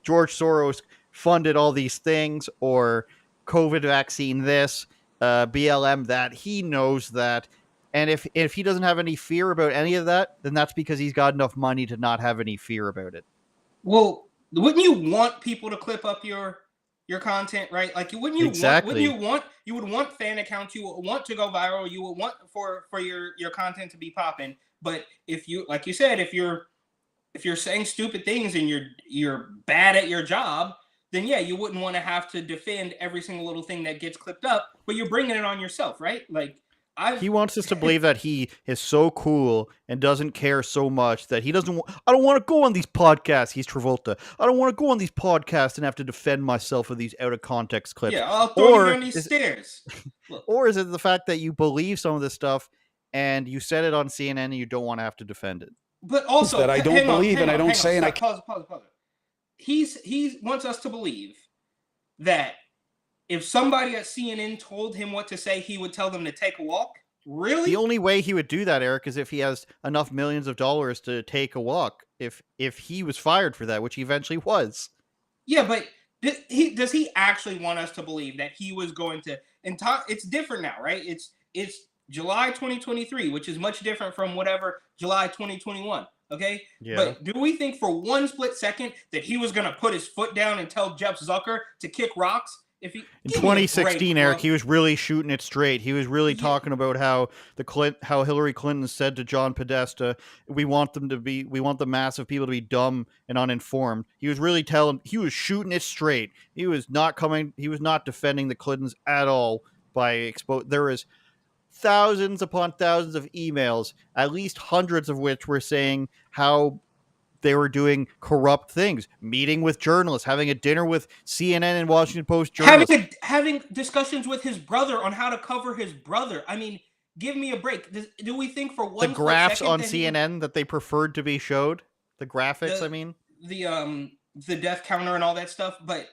A: George Soros funded all these things, or COVID vaccine this, BLM that. He knows that. And if he doesn't have any fear about any of that, then that's because he's got enough money to not have any fear about it.
D: Well, wouldn't you want people to clip up your content, right? Like, wouldn't you want fan accounts, you would want to go viral, you would want for your content to be popping. But if you, like you said, if you're saying stupid things and you're bad at your job, then yeah, you wouldn't want to have to defend every single little thing that gets clipped up, but you're bringing it on yourself, right? Like,
A: he wants us to believe that he is so cool and doesn't care so much that he doesn't. I don't want to go on these podcasts. He's Travolta. I don't want to go on these podcasts and have to defend myself with these out of context clips.
D: Yeah, I'll throw you down these stairs.
A: Or is it the fact that you believe some of this stuff and you said it on CNN and you don't want to have to defend it?
D: But also
H: that I don't believe and I don't say, and I
D: pause. He wants us to believe that if somebody at CNN told him what to say, he would tell them to take a walk? Really?
A: The only way he would do that, Eric, is if he has enough millions of dollars to take a walk. If he was fired for that, which he eventually was.
D: Yeah, but does he actually want us to believe that he was going to... It's different now, right? It's July 2023, which is much different from whatever July 2021. Okay?
A: Yeah.
D: But do we think for one split second that he was going to put his foot down and tell Jeff Zucker to kick rocks? In
A: 2016, Eric, he was really shooting it straight. He was really talking about how Hillary Clinton said to John Podesta, we want the mass of people to be dumb and uninformed. He was shooting it straight. He was not defending the Clintons at all there is thousands upon thousands of emails, at least hundreds of which were saying how they were doing corrupt things, meeting with journalists, having a dinner with CNN and Washington Post journalists.
D: Having discussions with his brother on how to cover his brother. I mean, give me a break. Do we think for one
A: the graphs on CNN that they preferred to be showed? The graphics,
D: the death counter and all that stuff, but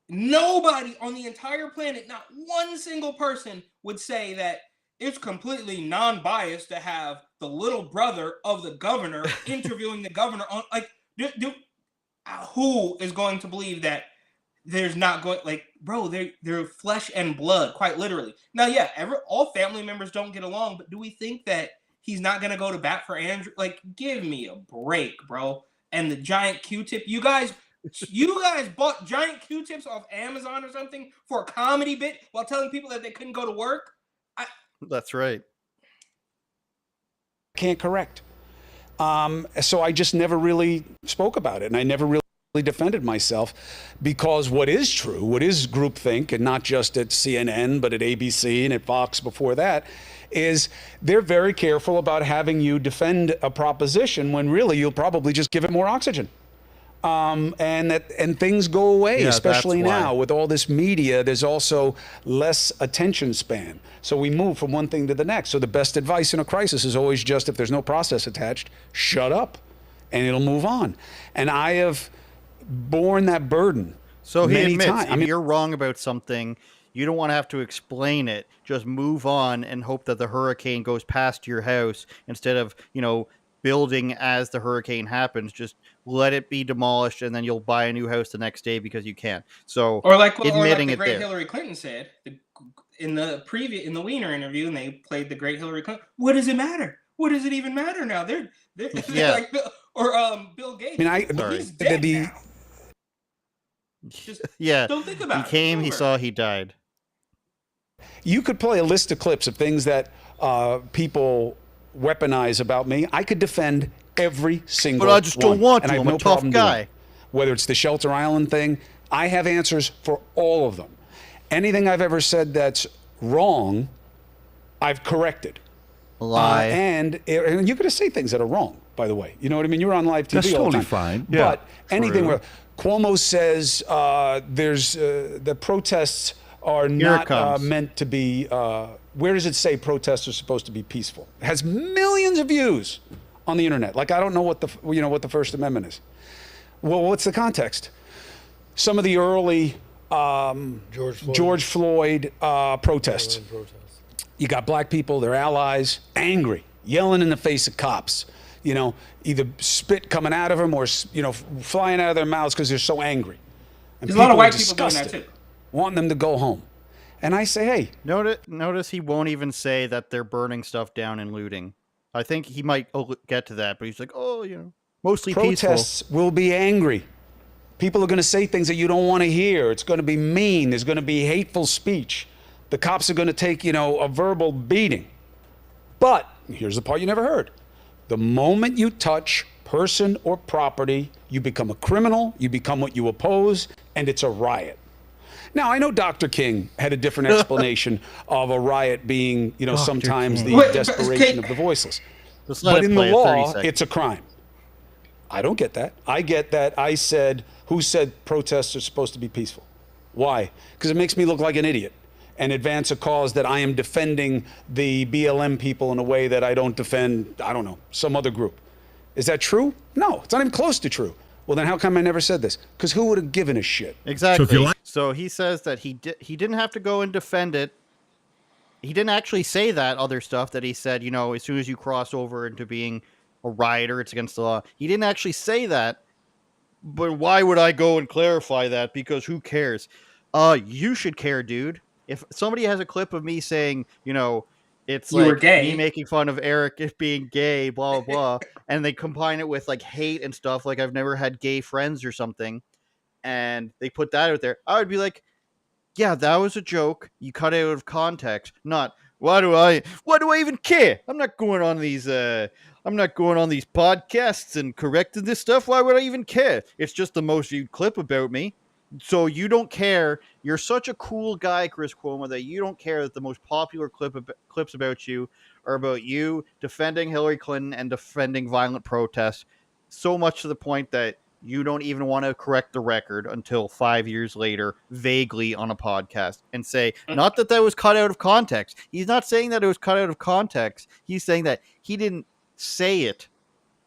D: nobody on the entire planet, not one single person would say that it's completely non-biased to have the little brother of the governor interviewing the governor on, like, who is going to believe that there's not going, like, bro, they're flesh and blood, quite literally. Now, yeah, all family members don't get along, but do we think that he's not going to go to bat for Andrew? Like, give me a break, bro. And the giant Q-tip, you guys bought giant Q-tips off Amazon or something for a comedy bit while telling people that they couldn't go to work?
A: That's right.
H: Can't correct. So I just never really spoke about it, and I never really defended myself, because what is true, what is groupthink, and not just at CNN, but at ABC and at Fox before that, is they're very careful about having you defend a proposition when really you'll probably just give it more oxygen. And things go away, especially now with all this media. There's also less attention span. So we move from one thing to the next. So the best advice in a crisis is always just, if there's no process attached, shut up and it'll move on. And I have borne that burden.
A: So he
H: many
A: admits,
H: times.
A: if you're wrong about something, you don't want to have to explain it. Just move on and hope that the hurricane goes past your house instead of, building as the hurricane happens. Just let it be demolished, and then you'll buy a new house the next day because you can. So,
D: like the great Hillary Clinton said in the Wiener interview, and they played the great Hillary Clinton. What does it matter? What does it even matter now? They're like Bill Gates. He's dead now. Just don't think about it.
A: He came, he saw, he died.
H: You could play a list of clips of things that people weaponize about me. I could defend every single one.
A: But I just don't want to.
H: And I have
A: I'm a tough guy.
H: Whether it's the Shelter Island thing, I have answers for all of them. Anything I've ever said that's wrong, I've corrected.
A: Lie.
H: And you're going to say things that are wrong. by the way. You know what I mean? You're on live TV
G: That's
H: all the
G: totally
H: time.
G: fine. Yeah,
H: But anything
G: true.
H: where Cuomo says the protests are
A: Here it
H: not
A: comes.
H: meant to be, where does it say protests are supposed to be peaceful? It has millions of views on the internet. Like, I don't know what the First Amendment is. Well, what's the context? Some of the early George Floyd protests. You got black people, their allies, angry, yelling in the face of cops. You know, either spit coming out of them or, you know, flying out of their mouths because they're so angry. And
D: There's a lot of
H: people are
D: white people doing that
H: disgusted,
D: too.
H: wanting them to go home. And I say, hey,
A: Notice he won't even say that they're burning stuff down and looting. I think he might get to that, but he's like, oh, you know, mostly
H: protests will be angry. People are going to say things that you don't want to hear. It's going to be mean. There's going to be hateful speech. The cops are going to take, you know, a verbal beating. But here's the part you never heard. The moment you touch person or property, you become a criminal, you become what you oppose, and it's a riot. Now, I know Dr. King had a different explanation of a riot being, you know,
A: Dr.
H: sometimes
A: King.
H: the
D: Wait,
H: desperation
D: okay.
H: of the voiceless.
A: Just let
H: But
A: it
H: in
A: play
H: the
A: at 30
H: law,
A: seconds.
H: it's a crime. I don't get that. I get that. I said, who said protests are supposed to be peaceful? Why? Because it makes me look like an idiot and advance a cause that I am defending the BLM people in a way that I don't defend, I don't know, some other group. Is that true? No, it's not even close to true. Well, then how come I never said this? Because who would have given a shit?
A: Exactly. So he says that he didn't have to go and defend it. He didn't actually say that other stuff that he said, you know, as soon as you cross over into being a rioter, it's against the law. He didn't actually say that. But why would I go and clarify that? Because who cares? You should care, dude. If somebody has a clip of me saying, you know, it's
D: You were
A: like me
D: gay.
A: making fun of Eric if being gay, blah, blah, blah, and they combine it with like hate and stuff, like I've never had gay friends or something, and they put that out there, I would be like, yeah, that was a joke. You cut it out of context. Not why do I even care? I'm not going on these podcasts and correcting this stuff. Why would I even care? It's just the most viewed clip about me. So you don't care. You're such a cool guy, Chris Cuomo, that you don't care that the most popular clips about you are about you defending Hillary Clinton and defending violent protests. So much to the point that you don't even want to correct the record until 5 years later, vaguely on a podcast, and say, not that was cut out of context. He's not saying that it was cut out of context. He's saying that he didn't say it.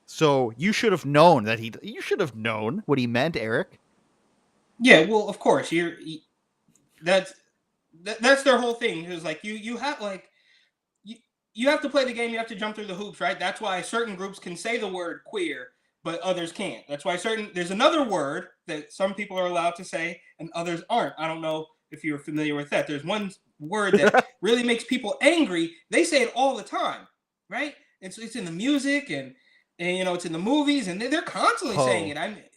A: So you should have known that you should have known what he meant, Eric.
D: Yeah, well, of course, that's their whole thing. It was like you have like you have to play the game. You have to jump through the hoops, right? That's why certain groups can say the word queer, but others can't. That's why there's another word that some people are allowed to say and others aren't. I don't know if you're familiar with that. There's one word that really makes people angry. They say it all the time, right? It's in the music and you know, it's in the movies, and they're constantly saying it.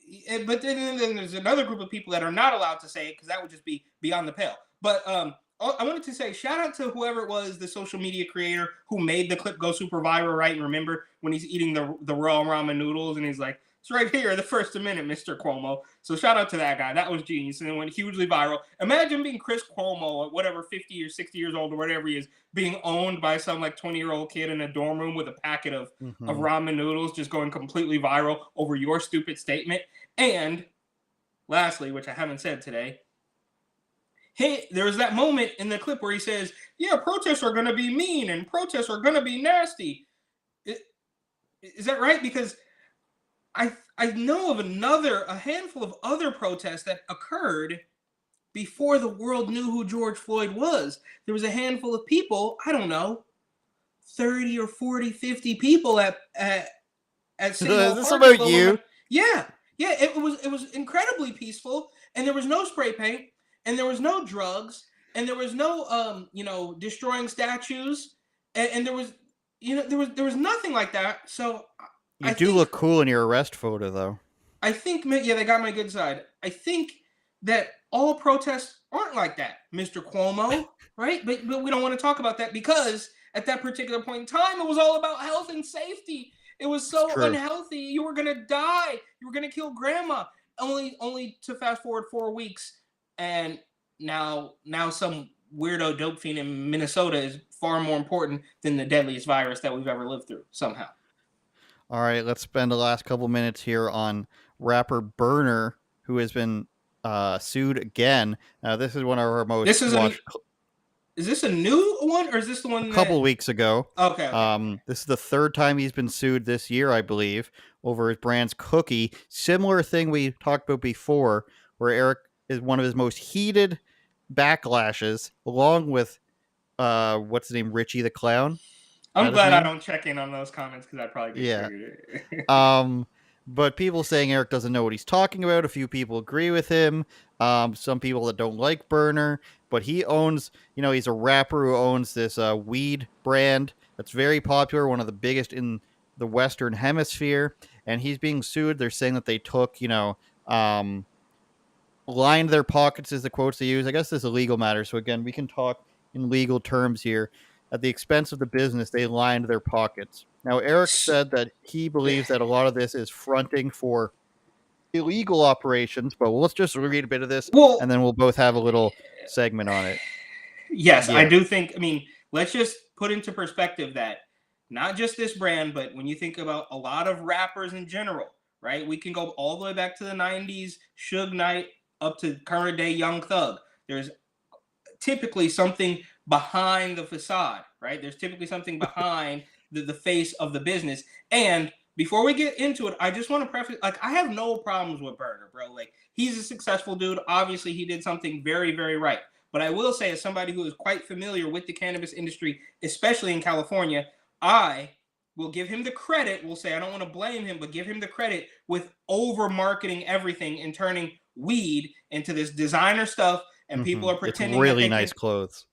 D: But then there's another group of people that are not allowed to say it because that would just be beyond the pale. But I wanted to say shout out to whoever it was, the social media creator who made the clip go super viral, right? And remember when he's eating the raw ramen noodles and he's like, it's right here, the First Amendment, Mr. Cuomo. So shout out to that guy. That was genius. And it went hugely viral. Imagine being Chris Cuomo at whatever, 50 or 60 years old or whatever he is, being owned by some like 20-year-old kid in a dorm room with a packet of ramen noodles, just going completely viral over your stupid statement. And lastly, which I haven't said today, hey, there was that moment in the clip where he says, yeah, protests are going to be mean and protests are going to be nasty. Is that right? Because I know of a handful of other protests that occurred before the world knew who George Floyd was. There was a handful of people, I don't know, 30 or 40, 50 people at City Hall.
A: Is this about you?
D: Yeah. It was incredibly peaceful, and there was no spray paint, and there was no drugs, and there was no destroying statues, and there was nothing like that. So
A: You do look cool in your arrest photo, though.
D: I think, yeah, they got my good side. I think that all protests aren't like that, Mr. Cuomo, right? But we don't want to talk about that because at that particular point in time, it was all about health and safety. It was so unhealthy. You were gonna die. You were gonna kill grandma. Only to fast forward 4 weeks, and now some weirdo dope fiend in Minnesota is far more important than the deadliest virus that we've ever lived through somehow.
A: All right, let's spend the last couple minutes here on rapper Berner, who has been sued again. This is one of our most
D: This is
A: watched.
D: is this a new one or is this the
A: A
D: one
A: couple
D: that?
A: weeks ago.
D: Okay.
A: This is the third time he's been sued this year, I believe, over his brand's cookie. Similar thing we talked about before, where Eric is one of his most heated backlashes, along with what's his name, Richie the Clown.
D: I'm
A: That his
D: glad I
A: name?
D: don't check in on those comments because I'd probably get
A: Yeah.
D: triggered.
A: But people saying Eric doesn't know what he's talking about. A few people agree with him. Some people that don't like Berner, but he owns, he's a rapper who owns this weed brand that's very popular, one of the biggest in the Western Hemisphere, and he's being sued. They're saying that they took, lined their pockets is the quotes they use. I guess this is a legal matter, so again, we can talk in legal terms here. At the expense of the business, they lined their pockets. Now, Eric said that he believes that a lot of this is fronting for illegal operations, but let's just read a bit of this,
D: Well,
A: and then we'll both have a little segment on it.
D: yes, I
A: Yeah.
D: do think. I mean, let's just put into perspective that not just this brand, but when you think about a lot of rappers in general, right? We can go all the way back to the '90s, Suge Knight, up to current day Young Thug. There's typically something behind the facade, right? There's typically something behind the face of the business. And before we get into it, I just want to preface, like, I have no problems with Berner, bro. Like, he's a successful dude. Obviously, he did something very, very right. But I will say, as somebody who is quite familiar with the cannabis industry, especially in California, I will give him the credit. We'll say, I don't want to blame him, but give him the credit with over marketing everything and turning weed into this designer stuff. And people are pretending
A: it's really
D: that
A: nice clothes.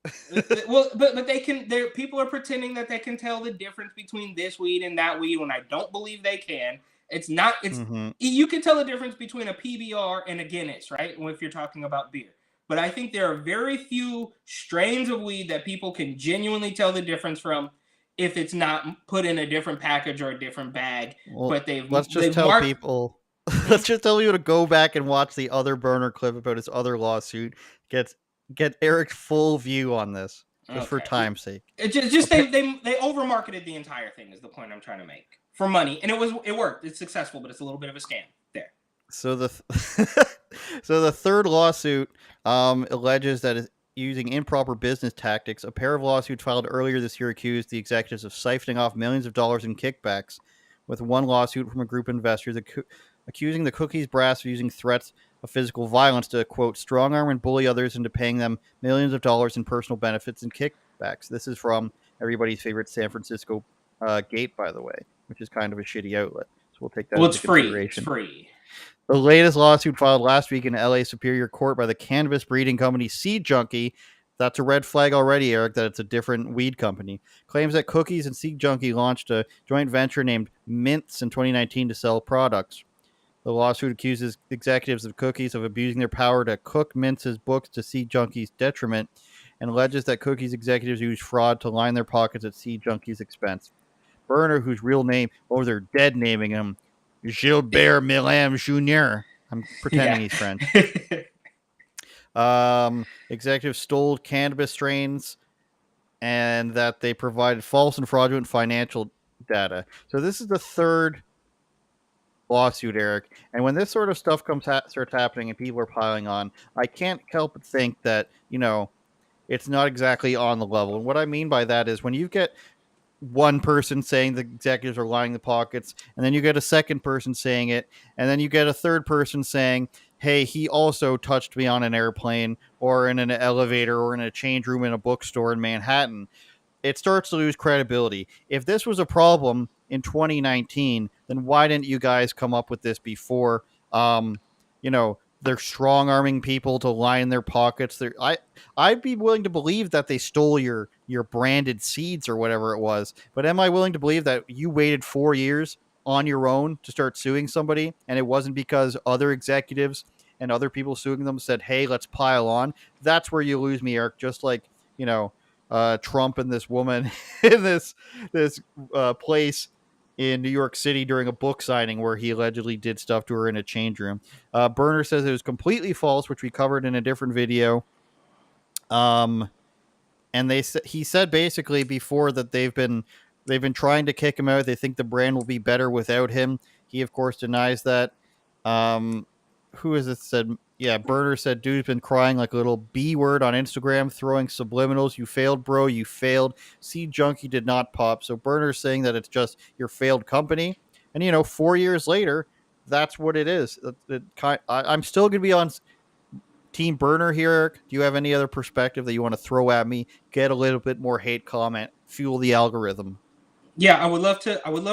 D: well, but they can. People are pretending that they can tell the difference between this weed and that weed when I don't believe they can. It's not. It's You can tell the difference between a PBR and a Guinness, right? If you're talking about beer. But I think there are very few strains of weed that people can genuinely tell the difference from if it's not put in a different package or a different bag.
A: Well,
D: But
A: let's just tell people. Let's just tell you to go back and watch the other Berner clip about his other lawsuit. Get Eric's full view on this, just for time's sake.
D: It just they over marketed the entire thing is the point I'm trying to make for money, and it worked. It's successful, but it's a little bit of a scam there.
A: So the so the third lawsuit alleges that is using improper business tactics. A pair of lawsuits filed earlier this year accused the executives of siphoning off millions of dollars in kickbacks, with one lawsuit from a group of investors accusing the Cookies brass of using threats of physical violence to, quote, strong arm and bully others into paying them millions of dollars in personal benefits and kickbacks. This is from everybody's favorite San Francisco Gate, by the way, which is kind of a shitty outlet. So we'll take that into consideration.
D: It's free.
A: The latest lawsuit filed last week in LA Superior Court by the cannabis breeding company Seed Junkie, that's a red flag already, Eric, that it's a different weed company, claims that Cookies and Seed Junkie launched a joint venture named Mints in 2019 to sell products. The lawsuit accuses executives of Cookies of abusing their power to cook Mints' books to Seed Junkie's detriment, and alleges that Cookies executives use fraud to line their pockets at Seed Junkie's expense. Berner, whose real name, they're dead naming him, Gilbert Milam Jr. I'm pretending he's French. Executives stole cannabis strains and that they provided false and fraudulent financial data. So this is the third lawsuit, Eric. And when this sort of stuff starts happening and people are piling on, I can't help but think that, it's not exactly on the level. And what I mean by that is when you get one person saying the executives are lining the pockets, and then you get a second person saying it, and then you get a third person saying, hey, he also touched me on an airplane or in an elevator or in a change room in a bookstore in Manhattan, it starts to lose credibility. If this was a problem in 2019, then why didn't you guys come up with this before? They're strong arming people to line their pockets. I'd be willing to believe that they stole your branded seeds or whatever it was. But am I willing to believe that you waited 4 years on your own to start suing somebody, and it wasn't because other executives and other people suing them said, hey, let's pile on? That's where you lose me, Eric. Just like, Trump and this woman in this place in New York City during a book signing where he allegedly did stuff to her in a change room. Berner says it was completely false, which we covered in a different video. And he said basically before that they've been They've been trying to kick him out. They think the brand will be better without him. He, of course, denies that. Who is it said? Yeah, Berner said, dude's been crying like a little B word on Instagram, throwing subliminals. You failed, bro. You failed. See, Junkie did not pop. So Berner's saying that it's just your failed company. And, 4 years later, that's what it is. I'm still going to be on Team Berner here, Eric. Do you have any other perspective that you want to throw at me? Get a little bit more hate comment. Fuel the algorithm.
D: Yeah, I would love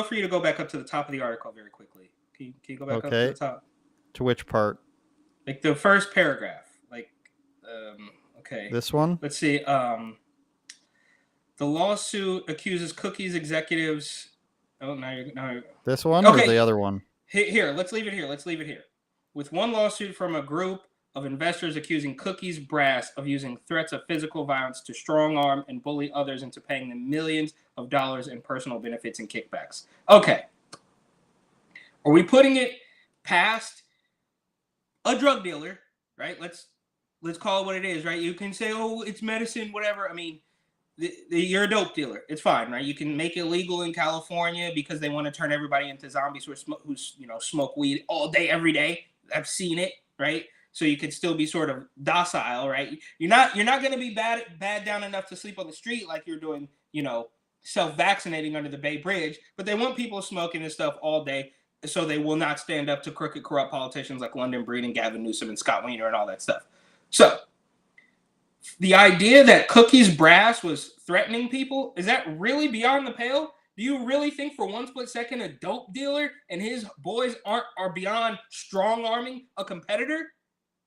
D: for you to go back up to the top of the article very quickly. Can you go back up to the top?
A: To which part?
D: Like the first paragraph. Okay.
A: This one?
D: Let's see. The lawsuit accuses Cookies executives. Oh, now you're
A: this one
D: okay.
A: Or the other one?
D: Here, let's leave it here. With one lawsuit from a group of investors accusing Cookies Brass of using threats of physical violence to strong arm and bully others into paying them millions of dollars in personal benefits and kickbacks. Okay. Are we putting it past a drug dealer, right? Let's call it what it is, right? You can say, oh, it's medicine, whatever. I mean, you're a dope dealer. It's fine, right? You can make it legal in California because they want to turn everybody into zombies who smoke weed all day, every day. I've seen it, right? So you could still be sort of docile, right? You're not going to be bad down enough to sleep on the street like you're doing, self-vaccinating under the Bay Bridge. But they want people smoking and stuff all day, so they will not stand up to crooked, corrupt politicians like London Breed and Gavin Newsom and Scott Wiener and all that stuff. So the idea that Cookies Brass was threatening people, is that really beyond the pale? Do you really think for one split second a dope dealer and his boys are beyond strong-arming a competitor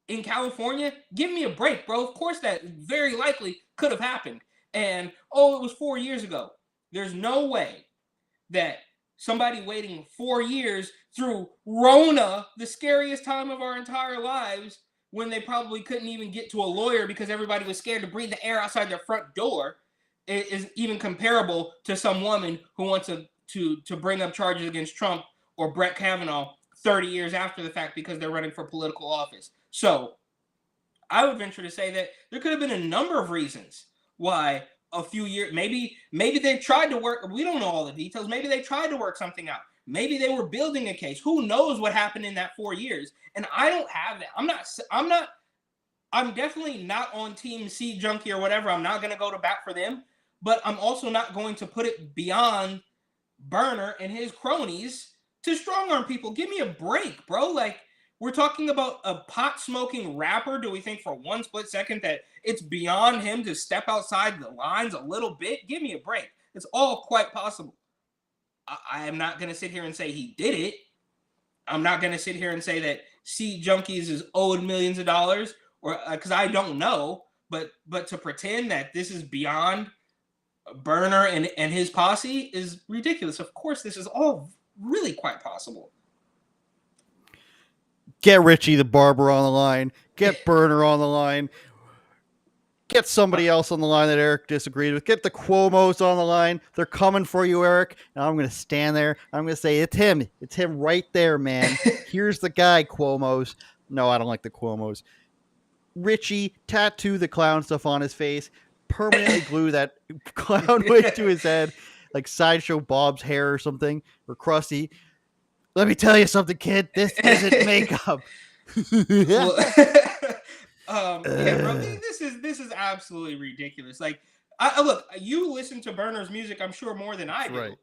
D: in California? Give me a break, bro. Of course that very likely could have happened. And, it was 4 years ago. There's no way that somebody waiting 4 years through Rona, the scariest time of our entire lives, when they probably couldn't even get to a lawyer because everybody was scared to breathe the air outside their front door, is even comparable to some woman who wants to bring up charges against Trump or Brett Kavanaugh 30 years after the fact because they're running for political office. So I would venture to say that there could have been a number of reasons why a few years, maybe they tried to work, we don't know all the details, maybe they tried to work something out. Maybe they were building a case. Who knows what happened in that 4 years? And I don't have that. I'm definitely not on Team C Junkie or whatever. I'm not going to go to bat for them. But I'm also not going to put it beyond Berner and his cronies to strong arm people. Give me a break, bro. Like, we're talking about a pot-smoking rapper. Do we think for one split second that it's beyond him to step outside the lines a little bit? Give me a break. It's all quite possible. I am not going to sit here and say he did it. I'm not going to sit here and say that C Junkies is owed millions of dollars, or because I don't know. But to pretend that this is beyond Berner and his posse is ridiculous. Of course, this is all really quite possible.
A: Get Richie the barber on the line. Get Berner on the line. Get somebody else on the line that Eric disagreed with. Get the Cuomos on the line. They're coming for you, Eric. And I'm going to stand there. I'm going to say, it's him. It's him right there, man. Here's the guy, Cuomos. No, I don't like the Cuomos. Richie, tattoo the clown stuff on his face. Permanently glue that clown wig to his head. Like Sideshow Bob's hair or something. Or Krusty. Let me tell you something, kid. This isn't makeup.
D: Yeah, bro, this is absolutely ridiculous. Like, I look, you listen to Berner's music, I'm sure more than I do.
A: Right.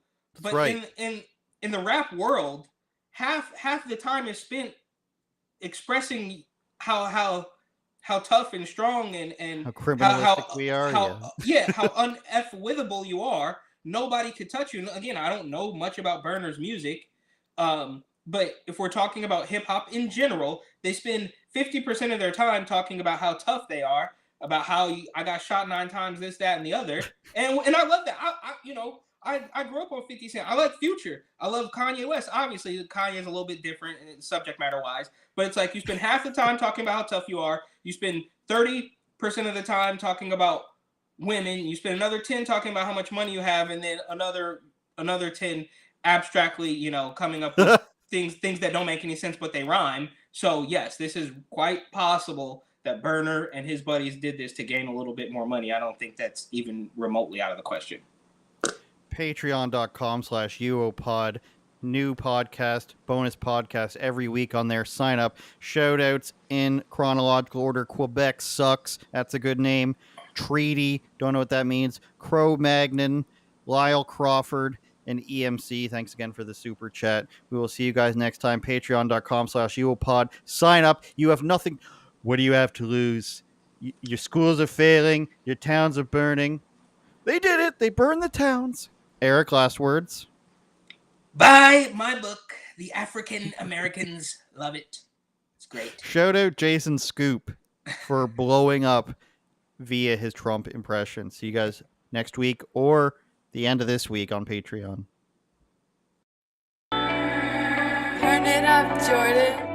D: But
A: right.
D: in the rap world, half the time is spent expressing how tough and strong and
A: how criminalistic we are.
D: How un-F-withable you are. Nobody could touch you. And again, I don't know much about Berner's music. But if we're talking about hip hop in general, they spend 50% of their time talking about how tough they are, about how I got shot 9 times, this, that, and the other. And I love that. I grew up on 50 Cent. I like Future. I love Kanye West. Obviously, Kanye is a little bit different subject matter wise, but it's like you spend half the time talking about how tough you are. You spend 30% of the time talking about women. You spend another 10 talking about how much money you have, and then another 10 abstractly, coming up with things that don't make any sense, but they rhyme. So yes, this is quite possible that Berner and his buddies did this to gain a little bit more money. I don't think that's even remotely out of the question.
A: Patreon.com/UOPod. New podcast, bonus podcast every week on there. Sign up. Shout outs in chronological order. Quebec sucks. That's a good name. Treaty. Don't know what that means. Crow Magnon. Lyle Crawford. And EMC. Thanks again for the super chat. We will see you guys next time. Patreon.com/UOPod. Sign up. You have nothing. What do you have to lose? Your schools are failing. Your towns are burning. They did it. They burned the towns. Eric, last words.
D: Buy my book. The African Americans love it. It's great.
A: Shout out Jason Scoop for blowing up via his Trump impression. See you guys next week or the end of this week on Patreon.
I: Turn it up, Jordan.